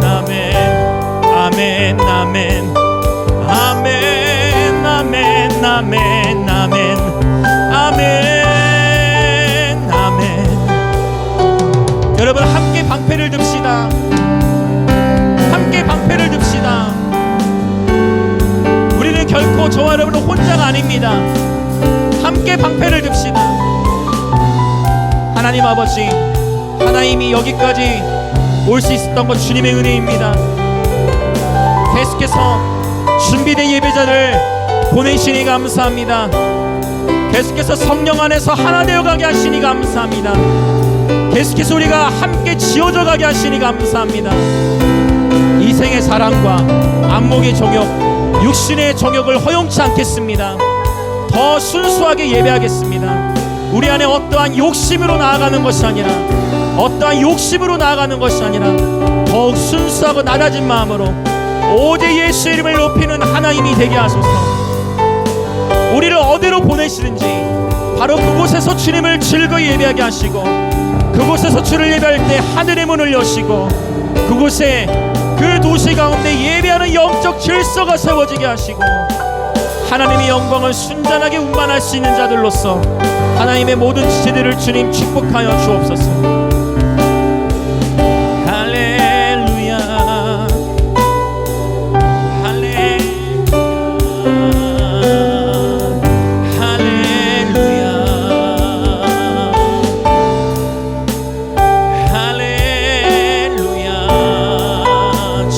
Speaker 1: 아멘 아멘 아멘 아멘 아멘 아멘 아멘 아멘 아멘. 여러분 함께 방패를 듭시다. 함께 방패를 듭시다. 우리는 결코 저와 여러분은 혼자가 아닙니다. 함께 방패를 듭시다. 하나님 아버지, 하나님이 여기까지 올 수 있었던 건 주님의 은혜입니다. 계속해서 준비된 예배자를 보내시니 감사합니다. 계속해서 성령 안에서 하나 되어가게 하시니 감사합니다. 계속해서 우리가 함께 지어져 가게 하시니 감사합니다. 이생의 사랑과 안목의 정욕, 육신의 정욕을 허용치 않겠습니다. 더 순수하게 예배하겠습니다. 우리 안에 어떠한 욕심으로 나아가는 것이 아니라, 어떠한 욕심으로 나아가는 것이 아니라 더욱 순수하고 낮아진 마음으로 오직 예수 이름을 높이는 하나님이 되게 하소서. 우리를 어디로 보내시든지 바로 그곳에서 주님을 즐거이 예배하게 하시고, 그곳에서 주를 예배할 때 하늘의 문을 여시고, 그곳에 그 도시 가운데 예배하는 영적 질서가 세워지게 하시고, 하나님의 영광을 순전하게 운반할 수 있는 자들로서 하나님의 모든 지체들을 주님 축복하여 주옵소서. 할렐루야 할렐루야 할렐루야.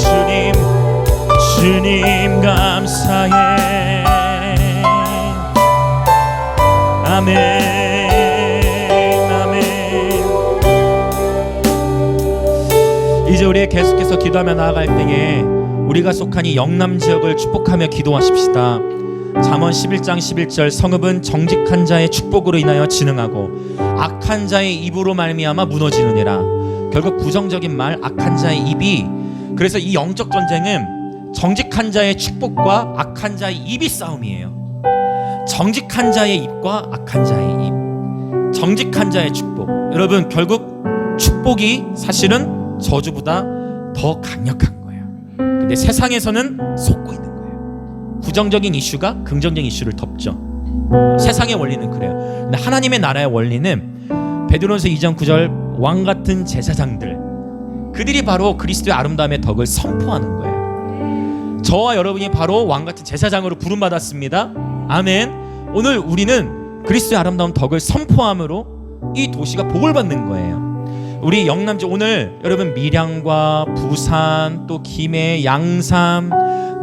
Speaker 1: 주님 감사해. 아멘 아멘. 이제 우리 계속해서 기도하며 나아갈 때에 우리가 속한 이 영남 지역을 축복하며 기도하십시다. 잠언 11장 11절 성읍은 정직한 자의 축복으로 인하여 진흥하고 악한 자의 입으로 말미암아 무너지느니라. 결국 부정적인 말, 악한 자의 입이, 그래서 이 영적 전쟁은 정직한 자의 축복과 악한 자의 입이 싸움이에요. 정직한 자의 입과 악한 자의 입. 정직한 자의 축복. 여러분 결국 축복이 사실은 저주보다 더 강력한 거예요. 근데 세상에서는 속고 있는 거예요. 부정적인 이슈가 긍정적인 이슈를 덮죠. 세상의 원리는 그래요. 근데 하나님의 나라의 원리는 베드로전서 2장 9절 왕 같은 제사장들, 그들이 바로 그리스도의 아름다움의 덕을 선포하는 거예요. 저와 여러분이 바로 왕 같은 제사장으로 부름받았습니다. 아멘. 오늘 우리는 그리스도의 아름다운 덕을 선포함으로 이 도시가 복을 받는 거예요. 우리 영남지 오늘 여러분 밀양과 부산 또 김해 양산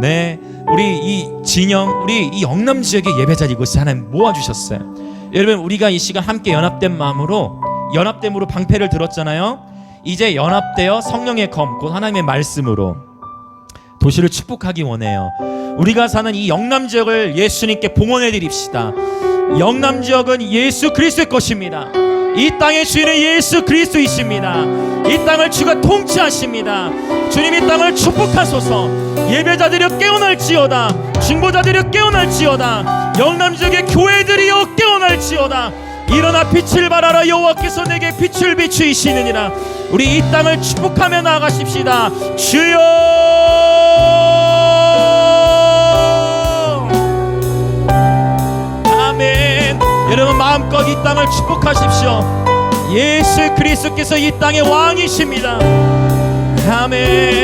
Speaker 1: 네 우리 이 진영 우리 이 영남 지역의 예배자리 이곳에 하나님 모아주셨어요. 여러분 우리가 이 시간 함께 연합된 마음으로 연합됨으로 방패를 들었잖아요. 이제 연합되어 성령의 검 곧 하나님의 말씀으로 도시를 축복하기 원해요. 우리가 사는 이 영남 지역을 예수님께 봉헌해 드립시다. 영남 지역은 예수 그리스도의 것입니다. 이 땅의 주인은 예수 그리스도이십니다. 이 땅을 주가 통치하십니다. 주님 이 땅을 축복하소서. 예배자들이여 깨어날지어다. 중보자들이여 깨어날지어다. 영남 지역의 교회들이여 깨어날지어다. 일어나 빛을 발하라. 여호와께서 내게 빛을 비추이시느니라. 우리 이 땅을 축복하며 나아가십시다. 주여 아멘. 여러분 마음껏 이 땅을 축복하십시오. 예수 그리스도께서 이 땅의 왕이십니다. 아멘.